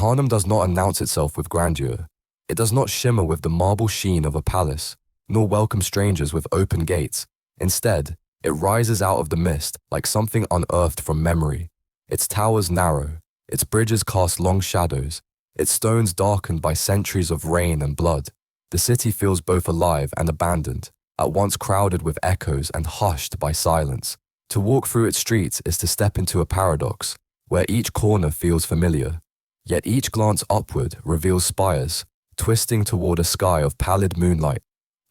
Yharnam does not announce itself with grandeur. It does not shimmer with the marble sheen of a palace, nor welcome strangers with open gates. Instead, it rises out of the mist like something unearthed from memory. Its towers narrow, its bridges cast long shadows, its stones darkened by centuries of rain and blood. The city feels both alive and abandoned, at once crowded with echoes and hushed by silence. To walk through its streets is to step into a paradox, where each corner feels familiar, yet each glance upward reveals spires, twisting toward a sky of pallid moonlight.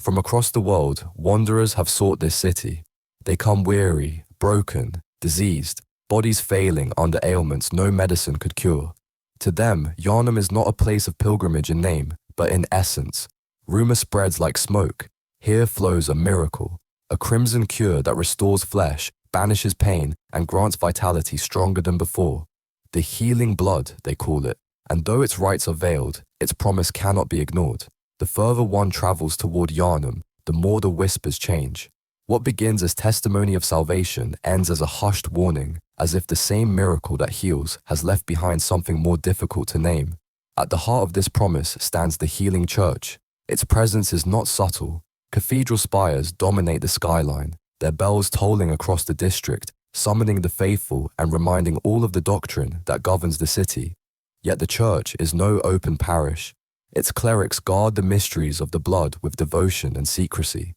From across the world, wanderers have sought this city. They come weary, broken, diseased, bodies failing under ailments no medicine could cure. To them, Yharnam is not a place of pilgrimage in name, but in essence. Rumor spreads like smoke. Here flows a miracle, a crimson cure that restores flesh, banishes pain, and grants vitality stronger than before. The healing blood, they call it, and though its rites are veiled, its promise cannot be ignored. The further one travels toward Yharnam, the more the whispers change. What begins as testimony of salvation ends as a hushed warning, as if the same miracle that heals has left behind something more difficult to name. At the heart of this promise stands the healing church. Its presence is not subtle. Cathedral spires dominate the skyline, their bells tolling across the district, summoning the faithful and reminding all of the doctrine that governs the city. Yet the church is no open parish. Its clerics guard the mysteries of the blood with devotion and secrecy.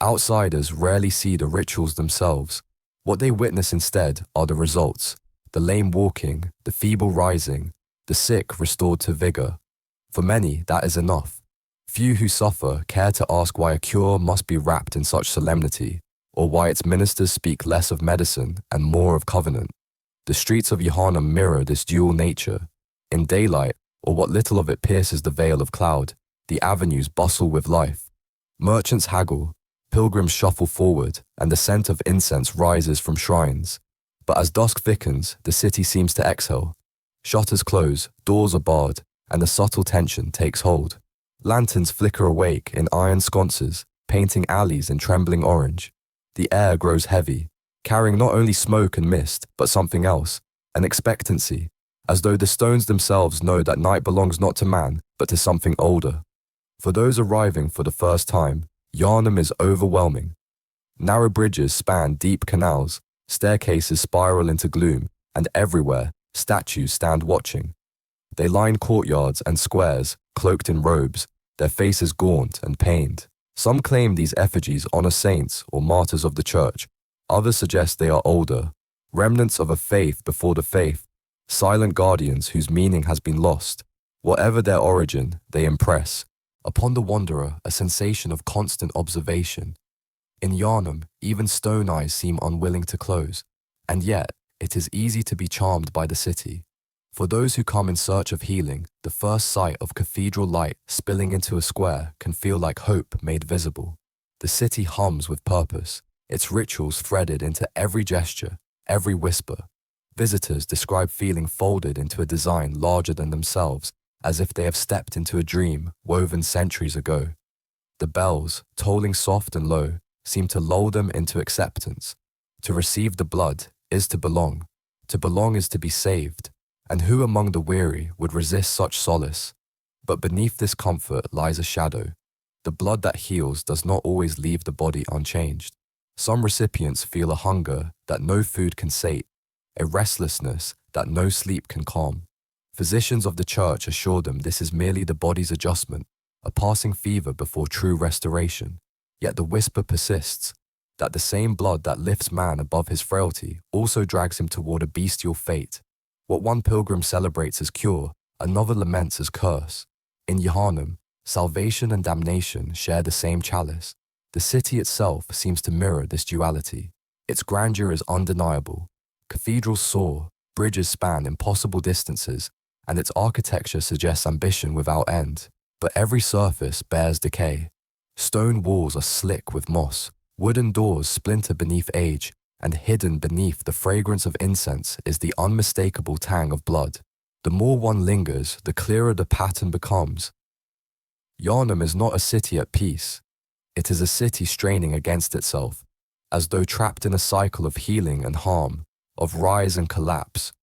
Outsiders rarely see the rituals themselves. What they witness instead are the results: the lame walking, the feeble rising, the sick restored to vigor. For many, that is enough. Few who suffer care to ask why a cure must be wrapped in such solemnity, or why its ministers speak less of medicine and more of covenant. The streets of Yharnam mirror this dual nature. In daylight, or what little of it pierces the veil of cloud, the avenues bustle with life. Merchants haggle, pilgrims shuffle forward, and the scent of incense rises from shrines. But as dusk thickens, the city seems to exhale. Shutters close, doors are barred, and a subtle tension takes hold. Lanterns flicker awake in iron sconces, painting alleys in trembling orange. The air grows heavy, carrying not only smoke and mist, but something else, an expectancy, as though the stones themselves know that night belongs not to man, but to something older. For those arriving for the first time, Yharnam is overwhelming. Narrow bridges span deep canals, staircases spiral into gloom, and everywhere, statues stand watching. They line courtyards and squares, cloaked in robes, their faces gaunt and pained. Some claim these effigies honor saints or martyrs of the church. Others suggest they are older, remnants of a faith before the faith, silent guardians whose meaning has been lost. Whatever their origin, they impress. Upon the wanderer, a sensation of constant observation. In Yharnam, even stone eyes seem unwilling to close, and yet it is easy to be charmed by the city. For those who come in search of healing, the first sight of cathedral light spilling into a square can feel like hope made visible. The city hums with purpose, its rituals threaded into every gesture, every whisper. Visitors describe feeling folded into a design larger than themselves, as if they have stepped into a dream woven centuries ago. The bells, tolling soft and low, seem to lull them into acceptance. To receive the blood is to belong. To belong is to be saved. And who among the weary would resist such solace? But beneath this comfort lies a shadow. The blood that heals does not always leave the body unchanged. Some recipients feel a hunger that no food can sate, a restlessness that no sleep can calm. Physicians of the church assure them this is merely the body's adjustment, a passing fever before true restoration. Yet the whisper persists, that the same blood that lifts man above his frailty also drags him toward a bestial fate. What one pilgrim celebrates as cure, another laments as curse. In Yharnam, salvation and damnation share the same chalice. The city itself seems to mirror this duality. Its grandeur is undeniable. Cathedrals soar, bridges span impossible distances, and its architecture suggests ambition without end. But every surface bears decay. Stone walls are slick with moss, wooden doors splinter beneath age, and hidden beneath the fragrance of incense is the unmistakable tang of blood. The more one lingers, the clearer the pattern becomes. Yharnam is not a city at peace. It is a city straining against itself, as though trapped in a cycle of healing and harm, of rise and collapse.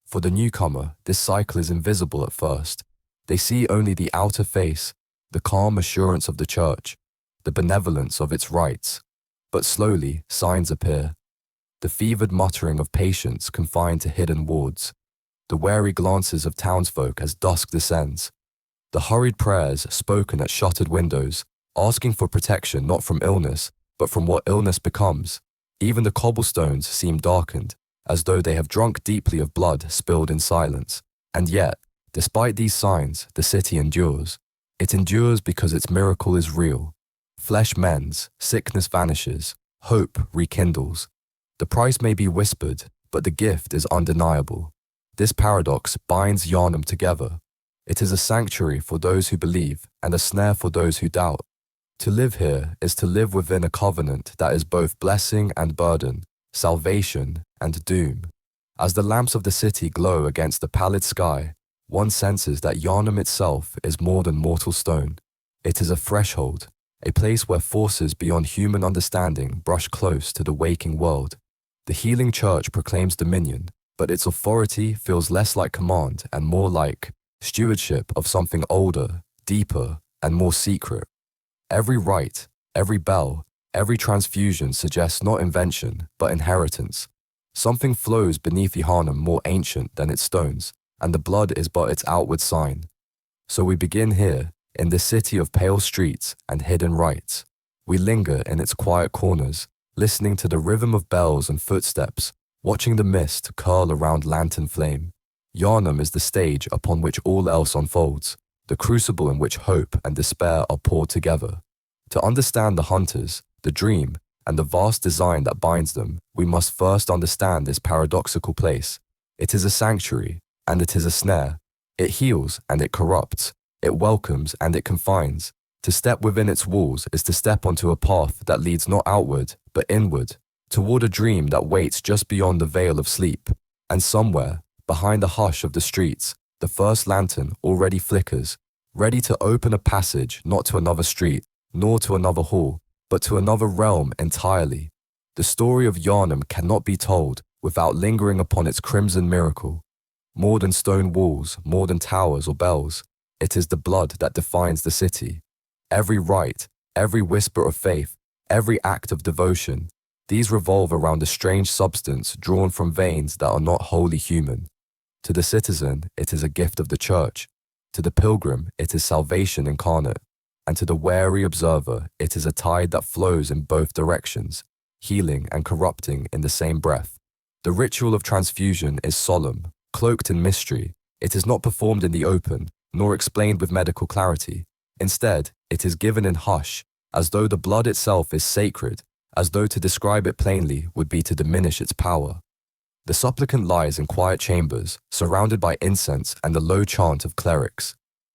For the newcomer, this cycle is invisible at first. They see only the outer face, the calm assurance of the church, the benevolence of its rites. But slowly, signs appear. The fevered muttering of patients confined to hidden wards, the wary glances of townsfolk as dusk descends, the hurried prayers spoken at shuttered windows, asking for protection not from illness, but from what illness becomes. Even the cobblestones seem darkened, as though they have drunk deeply of blood spilled in silence. And yet, despite these signs, the city endures. It endures because its miracle is real. Flesh mends, sickness vanishes, hope rekindles. The price may be whispered, but the gift is undeniable. This paradox binds Yharnam together. It is a sanctuary for those who believe and a snare for those who doubt. To live here is to live within a covenant that is both blessing and burden, salvation and doom. As the lamps of the city glow against the pallid sky, one senses that Yharnam itself is more than mortal stone. It is a threshold, a place where forces beyond human understanding brush close to the waking world. The healing church proclaims dominion, but its authority feels less like command and more like stewardship of something older, deeper, and more secret. Every rite, every bell, every transfusion suggests not invention, but inheritance. Something flows beneath Yharnam more ancient than its stones, and the blood is but its outward sign. So we begin here, in this city of pale streets and hidden rites. We linger in its quiet corners, listening to the rhythm of bells and footsteps, watching the mist curl around lantern flame. Yharnam is the stage upon which all else unfolds, the crucible in which hope and despair are poured together. To understand the hunters, the dream, and the vast design that binds them, we must first understand this paradoxical place. It is a sanctuary, and it is a snare. It heals and it corrupts. It welcomes and it confines. To step within its walls is to step onto a path that leads not outward, but inward, toward a dream that waits just beyond the veil of sleep. And somewhere, behind the hush of the streets, the first lantern already flickers, ready to open a passage not to another street, nor to another hall, but to another realm entirely. The story of Yharnam cannot be told without lingering upon its crimson miracle. More than stone walls, more than towers or bells, it is the blood that defines the city. Every rite, every whisper of faith, every act of devotion, these revolve around a strange substance drawn from veins that are not wholly human. To the citizen, it is a gift of the church. To the pilgrim, it is salvation incarnate. And to the wary observer, it is a tide that flows in both directions, healing and corrupting in the same breath. The ritual of transfusion is solemn, cloaked in mystery. It is not performed in the open, nor explained with medical clarity. Instead, it is given in hush, as though the blood itself is sacred, as though to describe it plainly would be to diminish its power. The supplicant lies in quiet chambers, surrounded by incense and the low chant of clerics.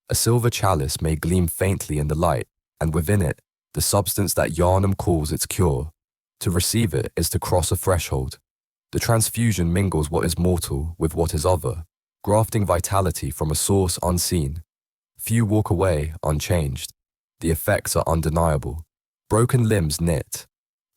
A silver chalice may gleam faintly in the light, and within it, the substance that Yharnam calls its cure. To receive it is to cross a threshold. The transfusion mingles what is mortal with what is other, grafting vitality from a source unseen. Few walk away unchanged. The effects are undeniable. Broken limbs knit.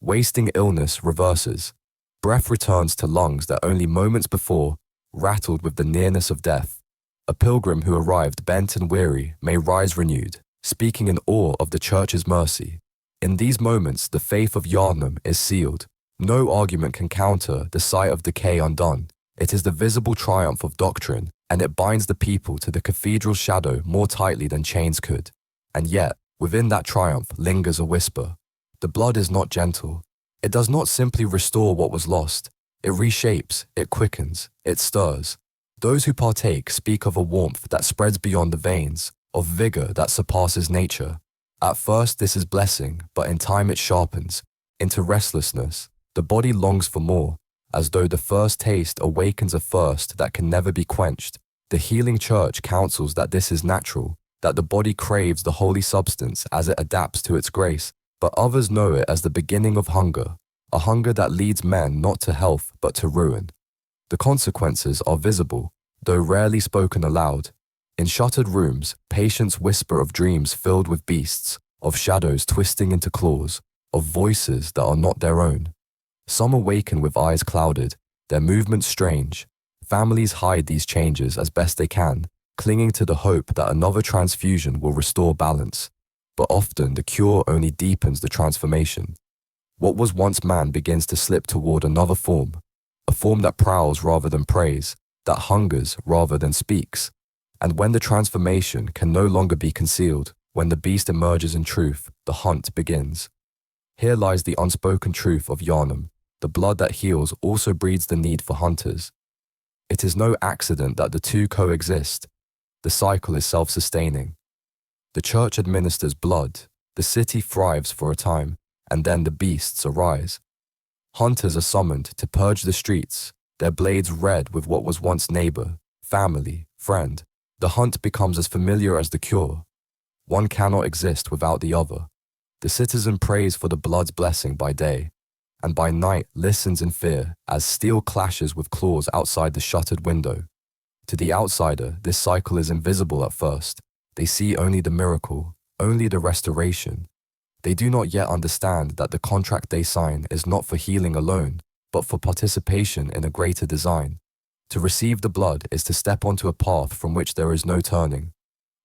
Wasting illness reverses. Breath returns to lungs that only moments before rattled with the nearness of death. A pilgrim who arrived bent and weary may rise renewed, speaking in awe of the church's mercy. In these moments, the faith of Yharnam is sealed. No argument can counter the sight of decay undone. It is the visible triumph of doctrine, and it binds the people to the cathedral's shadow more tightly than chains could. And yet, within that triumph lingers a whisper. The blood is not gentle. It does not simply restore what was lost. It reshapes, it quickens, it stirs. Those who partake speak of a warmth that spreads beyond the veins, of vigor that surpasses nature. At first this is blessing, but in time it sharpens into restlessness. The body longs for more, as though the first taste awakens a thirst that can never be quenched. The healing church counsels that this is natural, that the body craves the holy substance as it adapts to its grace, but others know it as the beginning of hunger, a hunger that leads men not to health but to ruin. The consequences are visible, though rarely spoken aloud. In shuttered rooms, patients whisper of dreams filled with beasts, of shadows twisting into claws, of voices that are not their own. Some awaken with eyes clouded, their movements strange. Families hide these changes as best they can, clinging to the hope that another transfusion will restore balance. But often the cure only deepens the transformation. What was once man begins to slip toward another form, a form that prowls rather than prays, that hungers rather than speaks. And when the transformation can no longer be concealed, when the beast emerges in truth, the hunt begins. Here lies the unspoken truth of Yharnam. The blood that heals also breeds the need for hunters. It is no accident that the two coexist. The cycle is self-sustaining. The church administers blood, the city thrives for a time, and then the beasts arise. Hunters are summoned to purge the streets, their blades red with what was once neighbor, family, friend. The hunt becomes as familiar as the cure. One cannot exist without the other. The citizen prays for the blood's blessing by day, and by night listens in fear as steel clashes with claws outside the shuttered window. To the outsider, this cycle is invisible at first. They see only the miracle, only the restoration. They do not yet understand that the contract they sign is not for healing alone, but for participation in a greater design. To receive the blood is to step onto a path from which there is no turning.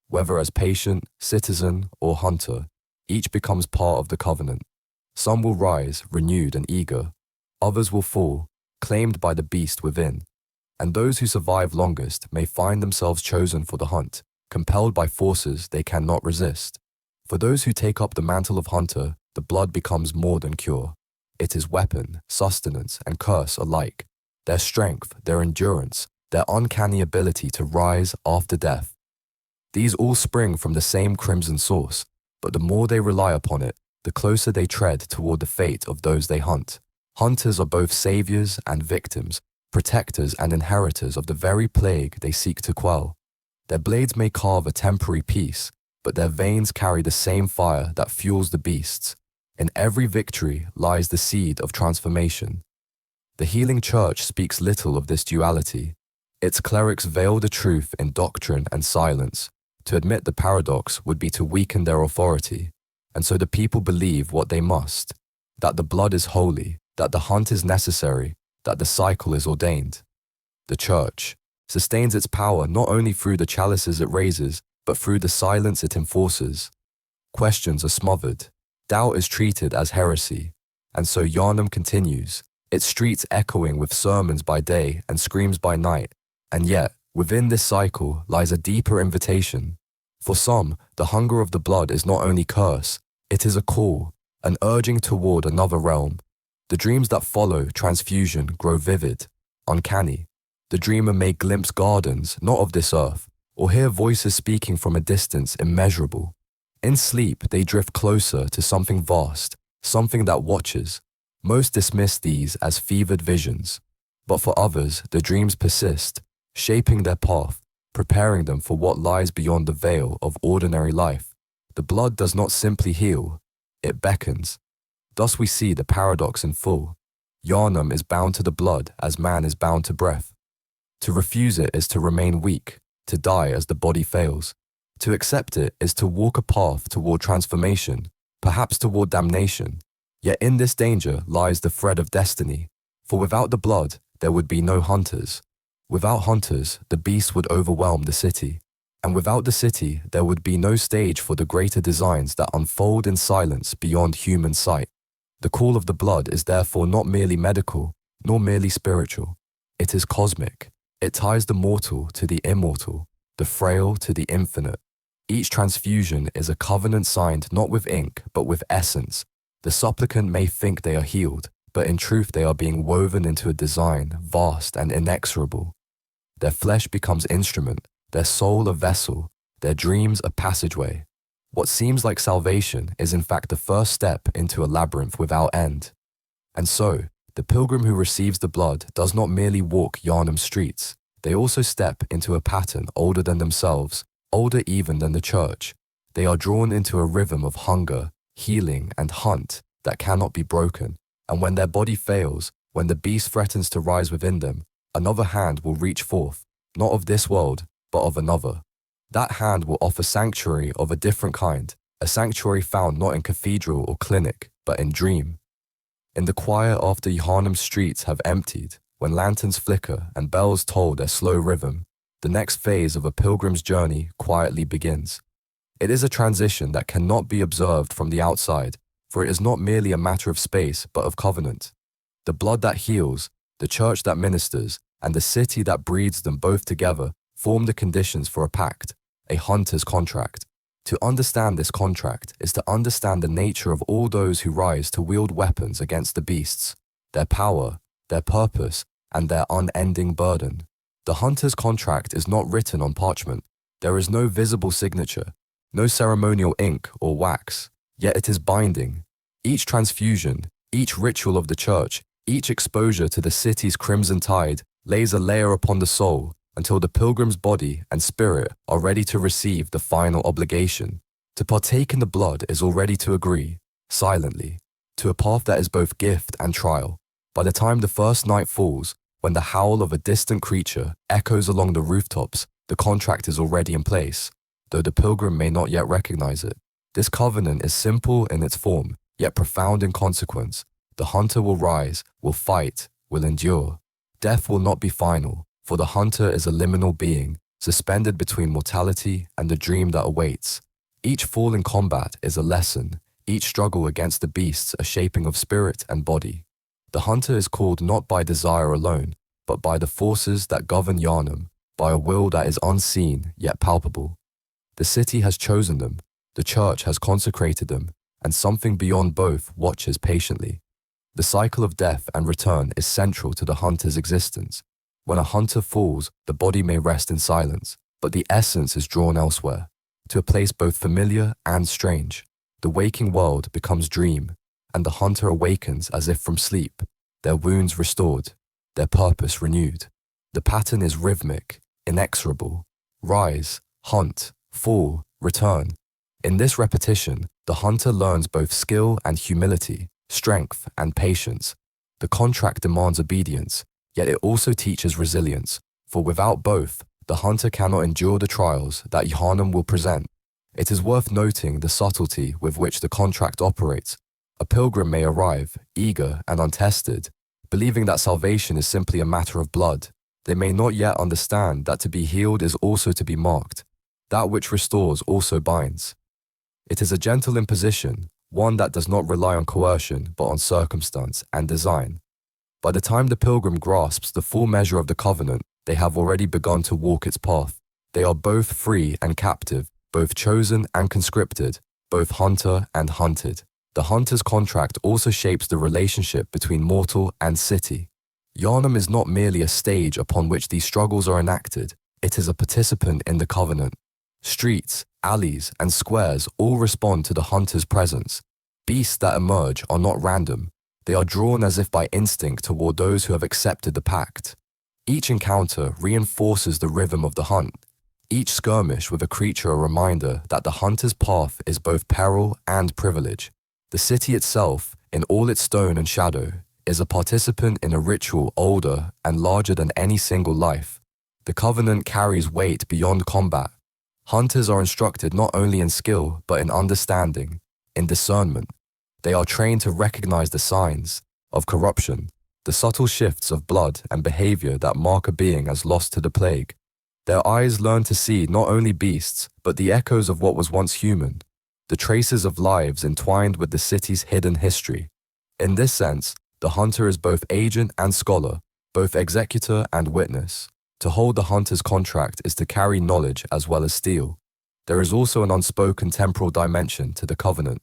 Whether as patient, citizen, or hunter, each becomes part of the covenant. Some will rise, renewed and eager. Others will fall, claimed by the beast within. And those who survive longest may find themselves chosen for the hunt, compelled by forces they cannot resist. For those who take up the mantle of hunter, the blood becomes more than cure. It is weapon, sustenance, and curse alike. Their strength, their endurance, their uncanny ability to rise after death. These all spring from the same crimson source, but the more they rely upon it, the closer they tread toward the fate of those they hunt. Hunters are both saviors and victims, protectors and inheritors of the very plague they seek to quell. Their blades may carve a temporary peace, but their veins carry the same fire that fuels the beasts. In every victory lies the seed of transformation. The healing church speaks little of this duality. Its clerics veil the truth in doctrine and silence. To admit the paradox would be to weaken their authority. And so the people believe what they must, that the blood is holy, that the hunt is necessary, that the cycle is ordained. The church sustains its power not only through the chalices it raises, but through the silence it enforces. Questions are smothered, doubt is treated as heresy, and so Yharnam continues, its streets echoing with sermons by day and screams by night. And yet, within this cycle lies a deeper invitation. For some, the hunger of the blood is not only curse, it is a call, an urging toward another realm. The dreams that follow transfusion grow vivid, uncanny. The dreamer may glimpse gardens not of this earth, or hear voices speaking from a distance immeasurable. In sleep, they drift closer to something vast, something that watches. Most dismiss these as fevered visions, but for others, the dreams persist, shaping their path, preparing them for what lies beyond the veil of ordinary life. The blood does not simply heal, it beckons. Thus we see the paradox in full. Yharnam is bound to the blood as man is bound to breath. To refuse it is to remain weak, to die as the body fails. To accept it is to walk a path toward transformation, perhaps toward damnation. Yet in this danger lies the thread of destiny, for without the blood there would be no hunters. Without hunters, the beast would overwhelm the city. And without the city, there would be no stage for the greater designs that unfold in silence beyond human sight. The call of the blood is therefore not merely medical, nor merely spiritual. It is cosmic. It ties the mortal to the immortal, the frail to the infinite. Each transfusion is a covenant signed not with ink, but with essence. The supplicant may think they are healed, but in truth they are being woven into a design vast and inexorable. Their flesh becomes instrument, their soul a vessel, their dreams a passageway. What seems like salvation is in fact the first step into a labyrinth without end. And so, the pilgrim who receives the blood does not merely walk Yharnam's streets, they also step into a pattern older than themselves, older even than the church. They are drawn into a rhythm of hunger, healing, and hunt that cannot be broken. And when their body fails, when the beast threatens to rise within them, another hand will reach forth, not of this world, but of another. That hand will offer sanctuary of a different kind, a sanctuary found not in cathedral or clinic, but in dream. In the quiet after Yharnam's streets have emptied, when lanterns flicker and bells toll their slow rhythm, the next phase of a pilgrim's journey quietly begins. It is a transition that cannot be observed from the outside, for it is not merely a matter of space but of covenant. The blood that heals, the church that ministers, and the city that breeds them both together form the conditions for a pact, a hunter's contract. To understand this contract is to understand the nature of all those who rise to wield weapons against the beasts, their power, their purpose, and their unending burden. The hunter's contract is not written on parchment. There is no visible signature, no ceremonial ink or wax, yet it is binding. Each transfusion, each ritual of the church, each exposure to the city's crimson tide lays a layer upon the soul until the pilgrim's body and spirit are ready to receive the final obligation. To partake in the blood is already to agree, silently, to a path that is both gift and trial. By the time the first night falls, when the howl of a distant creature echoes along the rooftops, the contract is already in place, though the pilgrim may not yet recognize it. This covenant is simple in its form, yet profound in consequence. The hunter will rise, will fight, will endure. Death will not be final, for the hunter is a liminal being, suspended between mortality and the dream that awaits. Each fall in combat is a lesson, each struggle against the beasts a shaping of spirit and body. The hunter is called not by desire alone, but by the forces that govern Yharnam, by a will that is unseen yet palpable. The city has chosen them, the church has consecrated them, and something beyond both watches patiently. The cycle of death and return is central to the hunter's existence. When a hunter falls, the body may rest in silence, but the essence is drawn elsewhere, to a place both familiar and strange. The waking world becomes dream, and the hunter awakens as if from sleep, their wounds restored, their purpose renewed. The pattern is rhythmic, inexorable. Rise, hunt, fall, return. In this repetition, the hunter learns both skill and humility, strength and patience. The contract demands obedience, yet it also teaches resilience, for without both, the hunter cannot endure the trials that Yharnam will present. It is worth noting the subtlety with which the contract operates. A pilgrim may arrive, eager and untested, believing that salvation is simply a matter of blood. They may not yet understand that to be healed is also to be marked. That which restores also binds. It is a gentle imposition, one that does not rely on coercion but on circumstance and design. By the time the pilgrim grasps the full measure of the covenant, they have already begun to walk its path. They are both free and captive, both chosen and conscripted, both hunter and hunted. The hunter's contract also shapes the relationship between mortal and city. Yharnam is not merely a stage upon which these struggles are enacted, it is a participant in the covenant. Streets, alleys, and squares all respond to the hunter's presence. Beasts that emerge are not random. They are drawn as if by instinct toward those who have accepted the pact. Each encounter reinforces the rhythm of the hunt. Each skirmish with a creature a reminder that the hunter's path is both peril and privilege. The city itself, in all its stone and shadow, is a participant in a ritual older and larger than any single life. The covenant carries weight beyond combat. Hunters are instructed not only in skill but in understanding, in discernment. They are trained to recognize the signs of corruption, the subtle shifts of blood and behavior that mark a being as lost to the plague. Their eyes learn to see not only beasts, but the echoes of what was once human, the traces of lives entwined with the city's hidden history. In this sense, the hunter is both agent and scholar, both executor and witness. To hold the hunter's contract is to carry knowledge as well as steel. There is also an unspoken temporal dimension to the covenant.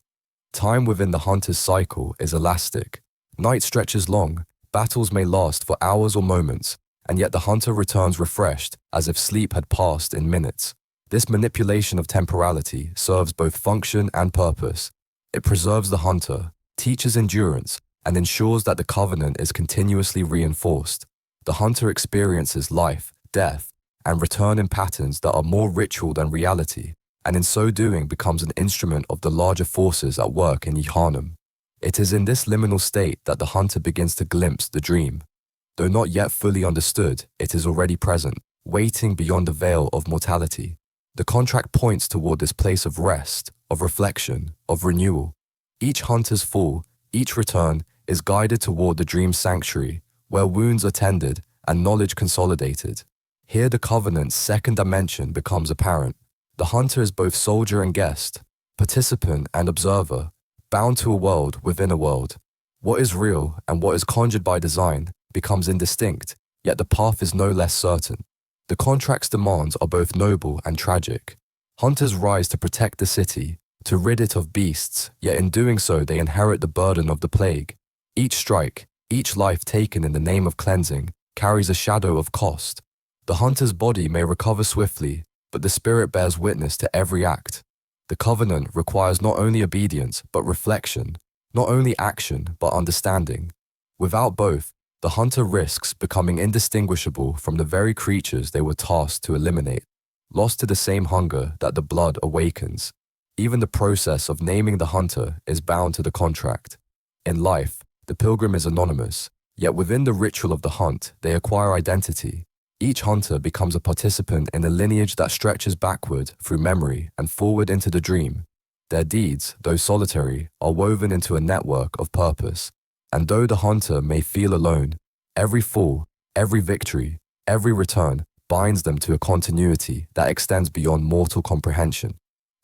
Time within the hunter's cycle is elastic. Night stretches long, battles may last for hours or moments, and yet the hunter returns refreshed as if sleep had passed in minutes. This manipulation of temporality serves both function and purpose. It preserves the hunter, teaches endurance, and ensures that the covenant is continuously reinforced. The hunter experiences life, death, and return in patterns that are more ritual than reality, and in so doing becomes an instrument of the larger forces at work in Yharnam. It is in this liminal state that the hunter begins to glimpse the dream. Though not yet fully understood, it is already present, waiting beyond the veil of mortality. The contract points toward this place of rest, of reflection, of renewal. Each hunter's fall, each return, is guided toward the dream sanctuary, where wounds are tended and knowledge consolidated. Here the Covenant's second dimension becomes apparent. The hunter is both soldier and guest, participant and observer, bound to a world within a world. What is real and what is conjured by design becomes indistinct, yet the path is no less certain. The contract's demands are both noble and tragic. Hunters rise to protect the city, to rid it of beasts, yet in doing so they inherit the burden of the plague. Each strike, each life taken in the name of cleansing, carries a shadow of cost. The hunter's body may recover swiftly, but the spirit bears witness to every act. The Covenant requires not only obedience, but reflection, not only action, but understanding. Without both, the hunter risks becoming indistinguishable from the very creatures they were tasked to eliminate, lost to the same hunger that the blood awakens. Even the process of naming the hunter is bound to the contract. In life, the pilgrim is anonymous, yet within the ritual of the hunt, they acquire identity. Each hunter becomes a participant in a lineage that stretches backward through memory and forward into the dream. Their deeds, though solitary, are woven into a network of purpose. And though the hunter may feel alone, every fall, every victory, every return binds them to a continuity that extends beyond mortal comprehension.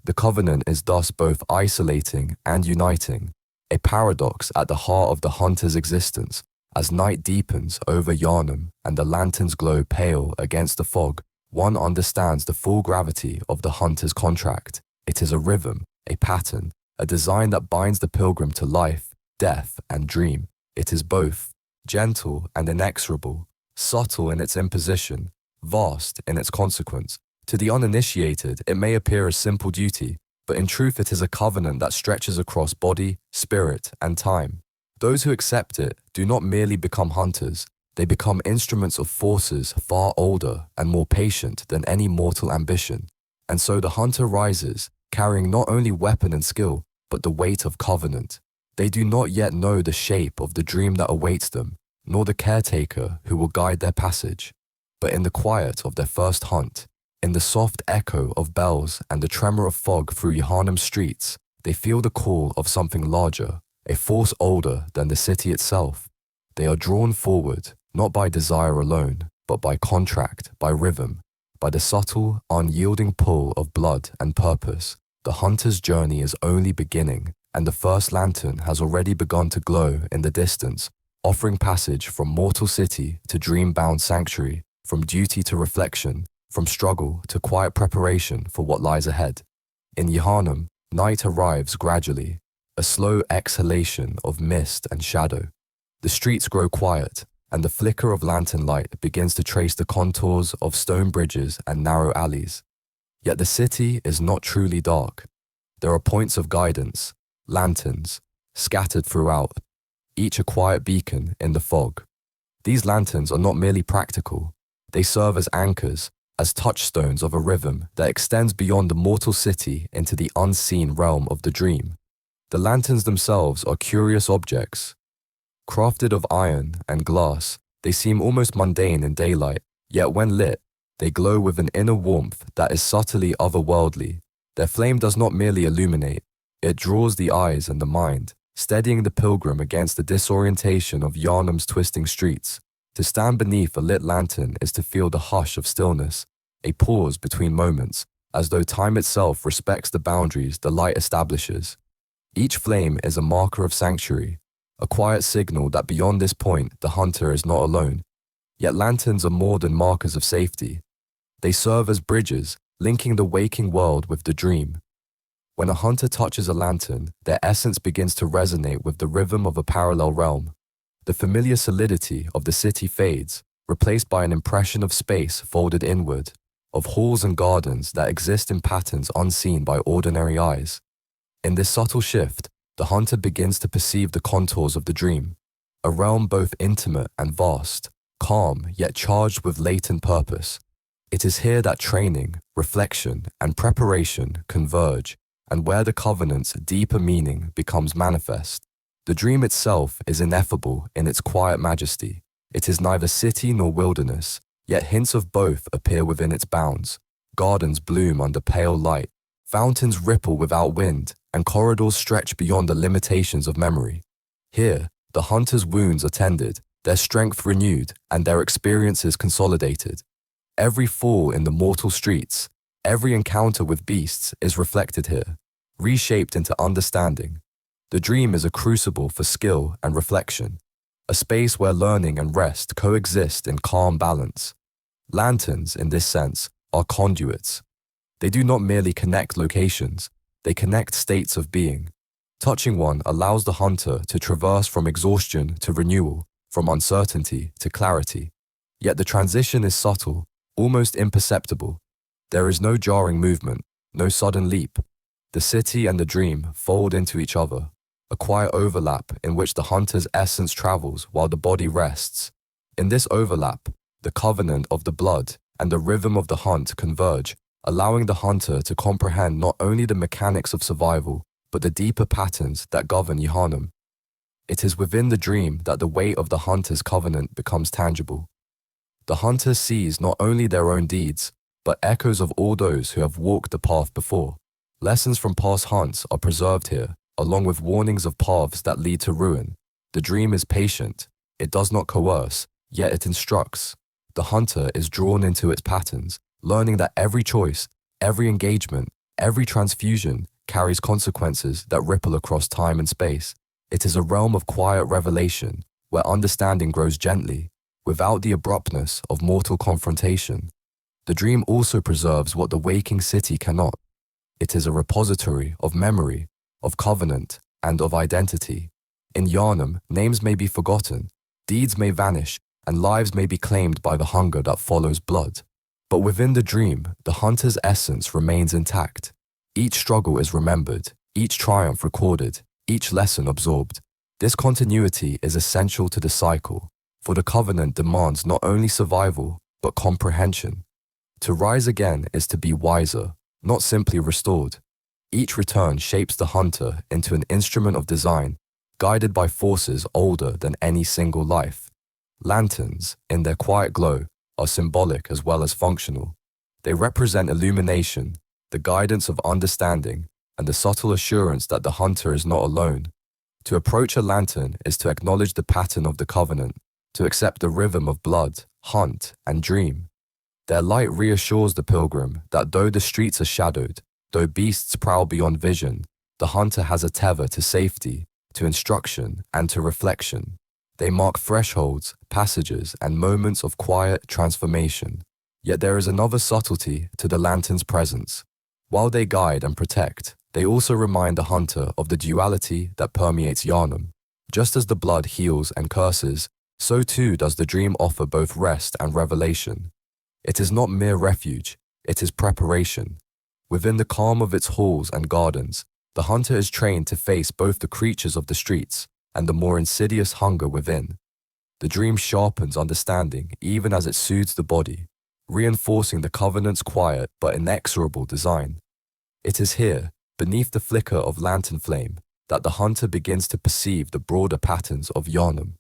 The Covenant is thus both isolating and uniting, a paradox at the heart of the hunter's existence. As night deepens over Yharnam and the lanterns glow pale against the fog, one understands the full gravity of the hunter's contract. It is a rhythm, a pattern, a design that binds the pilgrim to life, death, and dream. It is both gentle and inexorable, subtle in its imposition, vast in its consequence. To the uninitiated, it may appear a simple duty, but in truth it is a covenant that stretches across body, spirit, and time. Those who accept it do not merely become hunters, they become instruments of forces far older and more patient than any mortal ambition. And so the hunter rises, carrying not only weapon and skill, but the weight of covenant. They do not yet know the shape of the dream that awaits them, nor the caretaker who will guide their passage. But in the quiet of their first hunt, in the soft echo of bells and the tremor of fog through Yharnam streets, they feel the call of something larger, a force older than the city itself. They are drawn forward, not by desire alone, but by contract, by rhythm, by the subtle, unyielding pull of blood and purpose. The hunter's journey is only beginning, and the first lantern has already begun to glow in the distance, offering passage from mortal city to dream-bound sanctuary, from duty to reflection, from struggle to quiet preparation for what lies ahead. In Yharnam, night arrives gradually, a slow exhalation of mist and shadow. The streets grow quiet, and the flicker of lantern light begins to trace the contours of stone bridges and narrow alleys. Yet the city is not truly dark. There are points of guidance, lanterns, scattered throughout, each a quiet beacon in the fog. These lanterns are not merely practical. They serve as anchors, as touchstones of a rhythm that extends beyond the mortal city into the unseen realm of the dream. The lanterns themselves are curious objects. Crafted of iron and glass, they seem almost mundane in daylight, yet when lit, they glow with an inner warmth that is subtly otherworldly. Their flame does not merely illuminate, it draws the eyes and the mind, steadying the pilgrim against the disorientation of Yharnam's twisting streets. To stand beneath a lit lantern is to feel the hush of stillness, a pause between moments, as though time itself respects the boundaries the light establishes. Each flame is a marker of sanctuary, a quiet signal that beyond this point the hunter is not alone. Yet lanterns are more than markers of safety. They serve as bridges, linking the waking world with the dream. When a hunter touches a lantern, their essence begins to resonate with the rhythm of a parallel realm. The familiar solidity of the city fades, replaced by an impression of space folded inward, of halls and gardens that exist in patterns unseen by ordinary eyes. In this subtle shift, the hunter begins to perceive the contours of the dream, a realm both intimate and vast, calm yet charged with latent purpose. It is here that training, reflection, and preparation converge, and where the covenant's deeper meaning becomes manifest. The dream itself is ineffable in its quiet majesty. It is neither city nor wilderness, yet hints of both appear within its bounds. Gardens bloom under pale light, fountains ripple without wind, and corridors stretch beyond the limitations of memory. Here, the hunter's wounds are tended, their strength renewed and their experiences consolidated. Every fall in the mortal streets, every encounter with beasts is reflected here, reshaped into understanding. The dream is a crucible for skill and reflection, a space where learning and rest coexist in calm balance. Lanterns, in this sense, are conduits. They do not merely connect locations, they connect states of being. Touching one allows the hunter to traverse from exhaustion to renewal, from uncertainty to clarity. Yet the transition is subtle, almost imperceptible. There is no jarring movement, no sudden leap. The city and the dream fold into each other, a quiet overlap in which the hunter's essence travels while the body rests. In this overlap, the covenant of the blood and the rhythm of the hunt converge, allowing the hunter to comprehend not only the mechanics of survival, but the deeper patterns that govern Yharnam. It is within the dream that the weight of the hunter's covenant becomes tangible. The hunter sees not only their own deeds, but echoes of all those who have walked the path before. Lessons from past hunts are preserved here, along with warnings of paths that lead to ruin. The dream is patient. It does not coerce, yet it instructs. The hunter is drawn into its patterns, learning that every choice, every engagement, every transfusion carries consequences that ripple across time and space. It is a realm of quiet revelation, where understanding grows gently, without the abruptness of mortal confrontation. The dream also preserves what the waking city cannot. It is a repository of memory, of covenant, and of identity. In Yharnam, names may be forgotten, deeds may vanish, and lives may be claimed by the hunger that follows blood. But within the dream, the hunter's essence remains intact. Each struggle is remembered, each triumph recorded, each lesson absorbed. This continuity is essential to the cycle, for the covenant demands not only survival, but comprehension. To rise again is to be wiser, not simply restored. Each return shapes the hunter into an instrument of design, guided by forces older than any single life. Lanterns, in their quiet glow, are symbolic as well as functional. They represent illumination, the guidance of understanding, and the subtle assurance that the hunter is not alone. To approach a lantern is to acknowledge the pattern of the covenant, to accept the rhythm of blood, hunt, and dream. Their light reassures the pilgrim that though the streets are shadowed, though beasts prowl beyond vision, the hunter has a tether to safety, to instruction, and to reflection. They mark thresholds, passages, and moments of quiet transformation. Yet there is another subtlety to the lantern's presence. While they guide and protect, they also remind the hunter of the duality that permeates Yharnam. Just as the blood heals and curses, so too does the dream offer both rest and revelation. It is not mere refuge, it is preparation. Within the calm of its halls and gardens, the hunter is trained to face both the creatures of the streets and the more insidious hunger within. The dream sharpens understanding even as it soothes the body, reinforcing the covenant's quiet but inexorable design. It is here, beneath the flicker of lantern flame, that the hunter begins to perceive the broader patterns of Yharnam.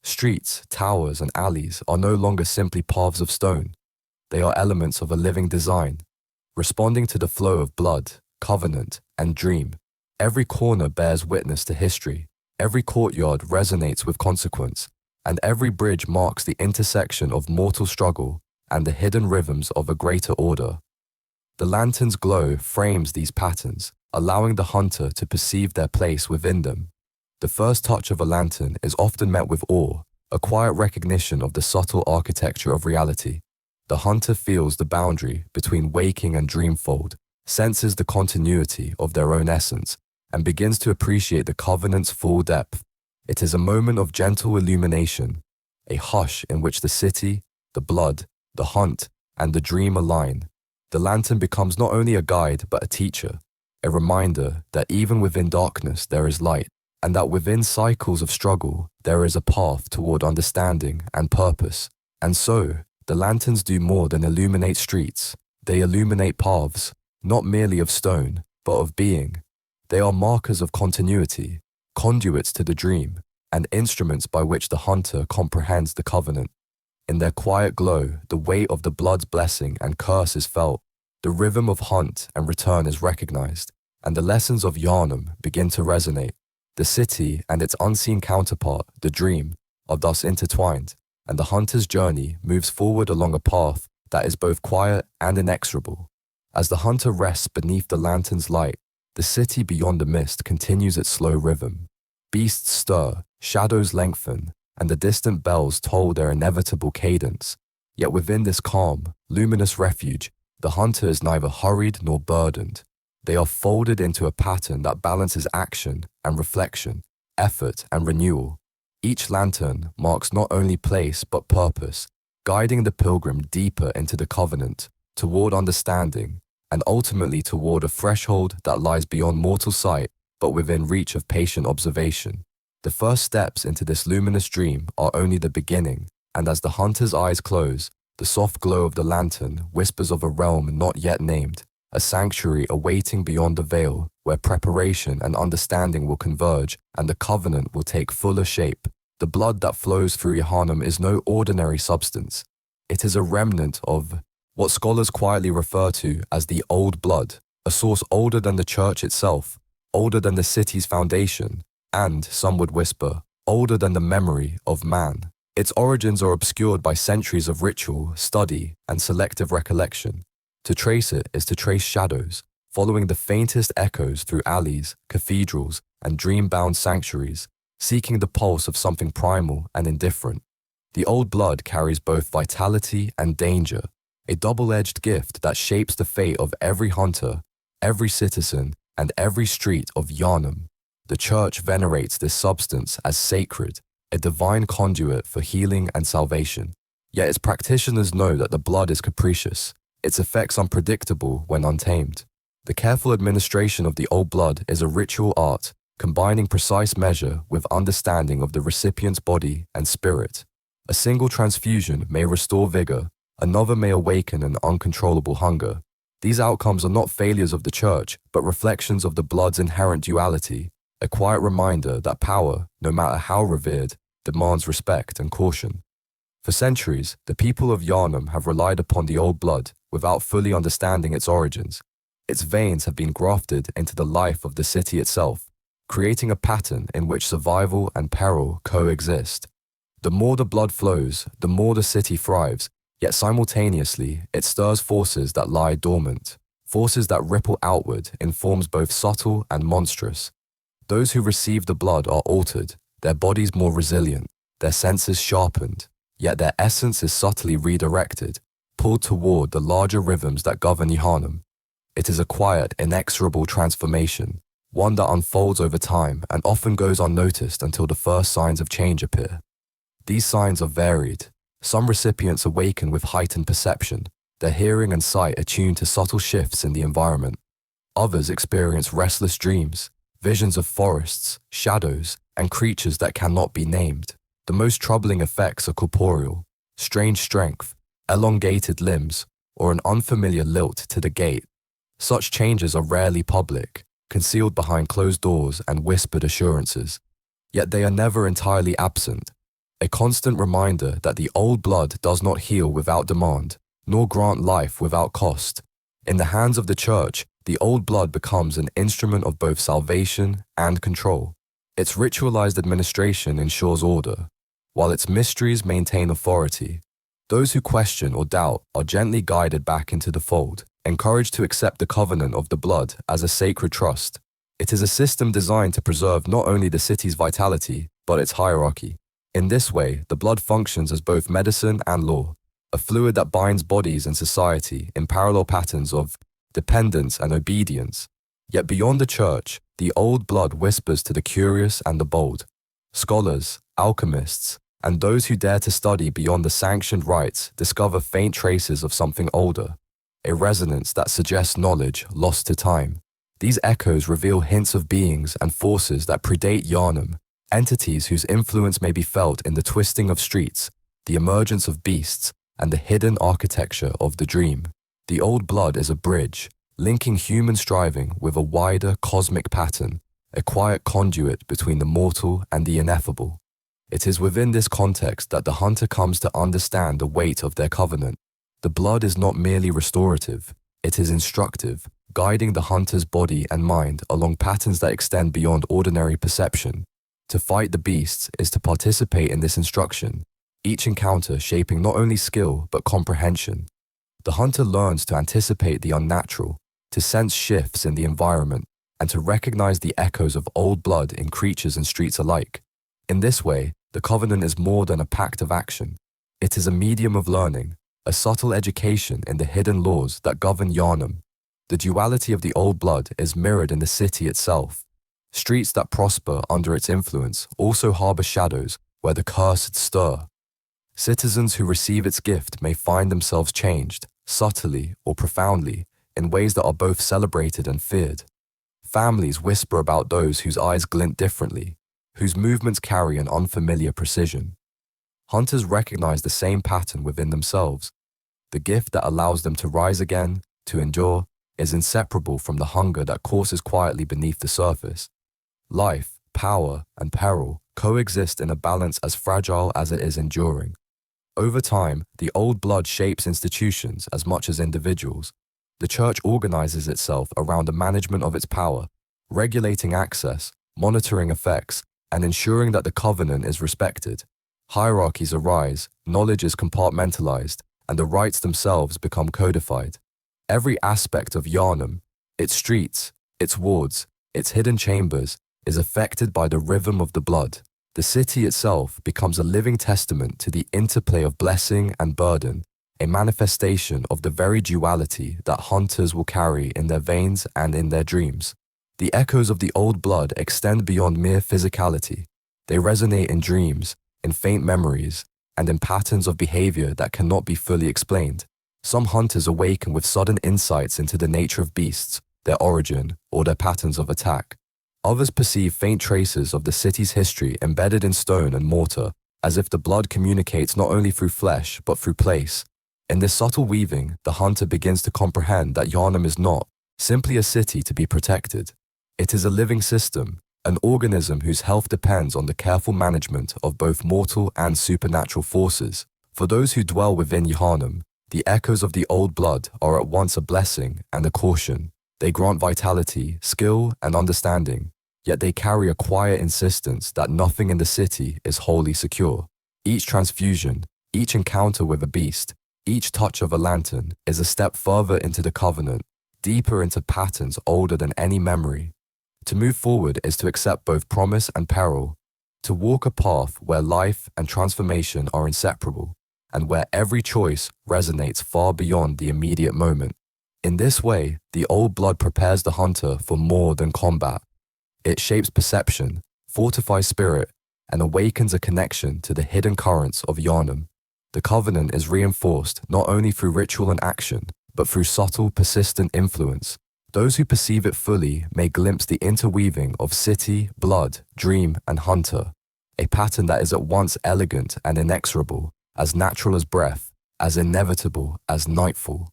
Streets, towers, and alleys are no longer simply paths of stone. They are elements of a living design, responding to the flow of blood, covenant, and dream. Every corner bears witness to history, every courtyard resonates with consequence, and every bridge marks the intersection of mortal struggle and the hidden rhythms of a greater order. The lantern's glow frames these patterns, allowing the hunter to perceive their place within them. The first touch of a lantern is often met with awe, a quiet recognition of the subtle architecture of reality. The hunter feels the boundary between waking and dreamfold, senses the continuity of their own essence, and begins to appreciate the covenant's full depth. It is a moment of gentle illumination, a hush in which the city, the blood, the hunt, and the dream align. The lantern becomes not only a guide but a teacher, a reminder that even within darkness there is light, and that within cycles of struggle there is a path toward understanding and purpose. And so, the lanterns do more than illuminate streets. They illuminate paths, not merely of stone, but of being. They are markers of continuity, conduits to the dream, and instruments by which the hunter comprehends the covenant. In their quiet glow, the weight of the blood's blessing and curse is felt, the rhythm of hunt and return is recognized, and the lessons of Yharnam begin to resonate. The city and its unseen counterpart, the dream, are thus intertwined, and the hunter's journey moves forward along a path that is both quiet and inexorable. As the hunter rests beneath the lantern's light, the city beyond the mist continues its slow rhythm. Beasts stir, shadows lengthen, and the distant bells toll their inevitable cadence. Yet within this calm, luminous refuge, the hunter is neither hurried nor burdened. They are folded into a pattern that balances action and reflection, effort and renewal. Each lantern marks not only place but purpose, guiding the pilgrim deeper into the covenant, toward understanding, and ultimately toward a threshold that lies beyond mortal sight but within reach of patient observation. The first steps into this luminous dream are only the beginning, and as the hunter's eyes close, the soft glow of the lantern whispers of a realm not yet named, a sanctuary awaiting beyond the veil, where preparation and understanding will converge and the covenant will take fuller shape. The blood that flows through Yharnam is no ordinary substance. It is a remnant of what scholars quietly refer to as the old blood, a source older than the church itself, older than the city's foundation, and, some would whisper, older than the memory of man. Its origins are obscured by centuries of ritual, study, and selective recollection. To trace it is to trace shadows, following the faintest echoes through alleys, cathedrals, and dream-bound sanctuaries, seeking the pulse of something primal and indifferent. The old blood carries both vitality and danger, a double-edged gift that shapes the fate of every hunter, every citizen, and every street of Yharnam. The church venerates this substance as sacred, a divine conduit for healing and salvation. Yet its practitioners know that the blood is capricious, its effects unpredictable when untamed. The careful administration of the old blood is a ritual art, combining precise measure with understanding of the recipient's body and spirit. A single transfusion may restore vigor, another may awaken an uncontrollable hunger. These outcomes are not failures of the church, but reflections of the blood's inherent duality, a quiet reminder that power, no matter how revered, demands respect and caution. For centuries, the people of Yharnam have relied upon the old blood without fully understanding its origins. Its veins have been grafted into the life of the city itself, creating a pattern in which survival and peril coexist. The more the blood flows, the more the city thrives, yet simultaneously it stirs forces that lie dormant, forces that ripple outward in forms both subtle and monstrous. Those who receive the blood are altered, their bodies more resilient, their senses sharpened, yet their essence is subtly redirected, pulled toward the larger rhythms that govern Yharnam. It is a quiet, inexorable transformation, one that unfolds over time and often goes unnoticed until the first signs of change appear. These signs are varied. Some recipients awaken with heightened perception, their hearing and sight attuned to subtle shifts in the environment. Others experience restless dreams, visions of forests, shadows, and creatures that cannot be named. The most troubling effects are corporeal, strange strength, elongated limbs, or an unfamiliar lilt to the gait. Such changes are rarely public, concealed behind closed doors and whispered assurances. Yet they are never entirely absent, a constant reminder that the old blood does not heal without demand, nor grant life without cost. In the hands of the church, the old blood becomes an instrument of both salvation and control. Its ritualized administration ensures order, while its mysteries maintain authority. Those who question or doubt are gently guided back into the fold, encouraged to accept the covenant of the blood as a sacred trust. It is a system designed to preserve not only the city's vitality, but its hierarchy. In this way, the blood functions as both medicine and law, a fluid that binds bodies and society in parallel patterns of dependence and obedience. Yet beyond the church, the old blood whispers to the curious and the bold. Scholars, alchemists, and those who dare to study beyond the sanctioned rites discover faint traces of something older, a resonance that suggests knowledge lost to time. These echoes reveal hints of beings and forces that predate Yharnam, entities whose influence may be felt in the twisting of streets, the emergence of beasts, and the hidden architecture of the dream. The old blood is a bridge, linking human striving with a wider cosmic pattern, a quiet conduit between the mortal and the ineffable. It is within this context that the hunter comes to understand the weight of their covenant. The blood is not merely restorative, it is instructive, guiding the hunter's body and mind along patterns that extend beyond ordinary perception. To fight the beasts is to participate in this instruction, each encounter shaping not only skill but comprehension. The hunter learns to anticipate the unnatural, to sense shifts in the environment, and to recognize the echoes of old blood in creatures and streets alike. In this way, the Covenant is more than a pact of action. It is a medium of learning, a subtle education in the hidden laws that govern Yharnam. The duality of the old blood is mirrored in the city itself. Streets that prosper under its influence also harbor shadows where the cursed stir. Citizens who receive its gift may find themselves changed, subtly or profoundly, in ways that are both celebrated and feared. Families whisper about those whose eyes glint differently, whose movements carry an unfamiliar precision. Hunters recognize the same pattern within themselves. The gift that allows them to rise again, to endure, is inseparable from the hunger that courses quietly beneath the surface. Life, power, and peril coexist in a balance as fragile as it is enduring. Over time, the old blood shapes institutions as much as individuals. The church organizes itself around the management of its power, regulating access, monitoring effects, and ensuring that the covenant is respected. Hierarchies arise, knowledge is compartmentalized, and the rites themselves become codified. Every aspect of Yharnam, its streets, its wards, its hidden chambers, is affected by the rhythm of the blood. The city itself becomes a living testament to the interplay of blessing and burden, a manifestation of the very duality that hunters will carry in their veins and in their dreams. The echoes of the old blood extend beyond mere physicality. They resonate in dreams, in faint memories, and in patterns of behavior that cannot be fully explained. Some hunters awaken with sudden insights into the nature of beasts, their origin, or their patterns of attack. Others perceive faint traces of the city's history embedded in stone and mortar, as if the blood communicates not only through flesh but through place. In this subtle weaving, the hunter begins to comprehend that Yharnam is not simply a city to be protected. It is a living system, an organism whose health depends on the careful management of both mortal and supernatural forces. For those who dwell within Yharnam, the echoes of the old blood are at once a blessing and a caution. They grant vitality, skill, and understanding, yet they carry a quiet insistence that nothing in the city is wholly secure. Each transfusion, each encounter with a beast, each touch of a lantern is a step further into the covenant, deeper into patterns older than any memory. To move forward is to accept both promise and peril, to walk a path where life and transformation are inseparable, and where every choice resonates far beyond the immediate moment. In this way, the old blood prepares the hunter for more than combat. It shapes perception, fortifies spirit, and awakens a connection to the hidden currents of Yharnam. The covenant is reinforced not only through ritual and action, but through subtle, persistent influence. Those who perceive it fully may glimpse the interweaving of city, blood, dream, and hunter, a pattern that is at once elegant and inexorable, as natural as breath, as inevitable as nightfall.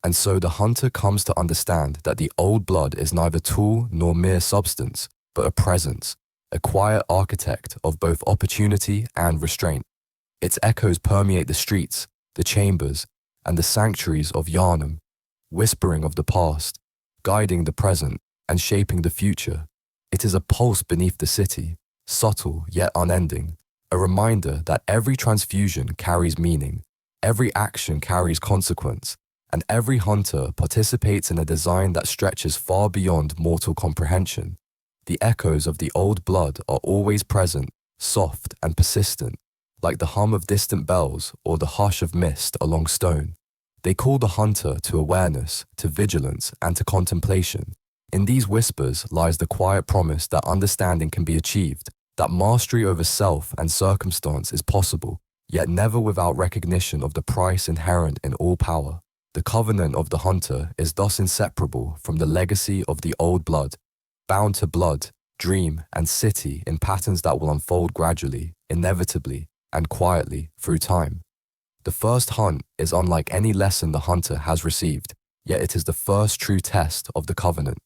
And so the hunter comes to understand that the old blood is neither tool nor mere substance, but a presence, a quiet architect of both opportunity and restraint. Its echoes permeate the streets, the chambers, and the sanctuaries of Yharnam, whispering of the past, guiding the present, and shaping the future. It is a pulse beneath the city, subtle yet unending, a reminder that every transfusion carries meaning, every action carries consequence, and every hunter participates in a design that stretches far beyond mortal comprehension. The echoes of the old blood are always present, soft and persistent, like the hum of distant bells or the hush of mist along stone. They call the hunter to awareness, to vigilance, and to contemplation. In these whispers lies the quiet promise that understanding can be achieved, that mastery over self and circumstance is possible, yet never without recognition of the price inherent in all power. The covenant of the hunter is thus inseparable from the legacy of the old blood, bound to blood, dream, and city in patterns that will unfold gradually, inevitably, and quietly through time. The first hunt is unlike any lesson the hunter has received, yet it is the first true test of the covenant.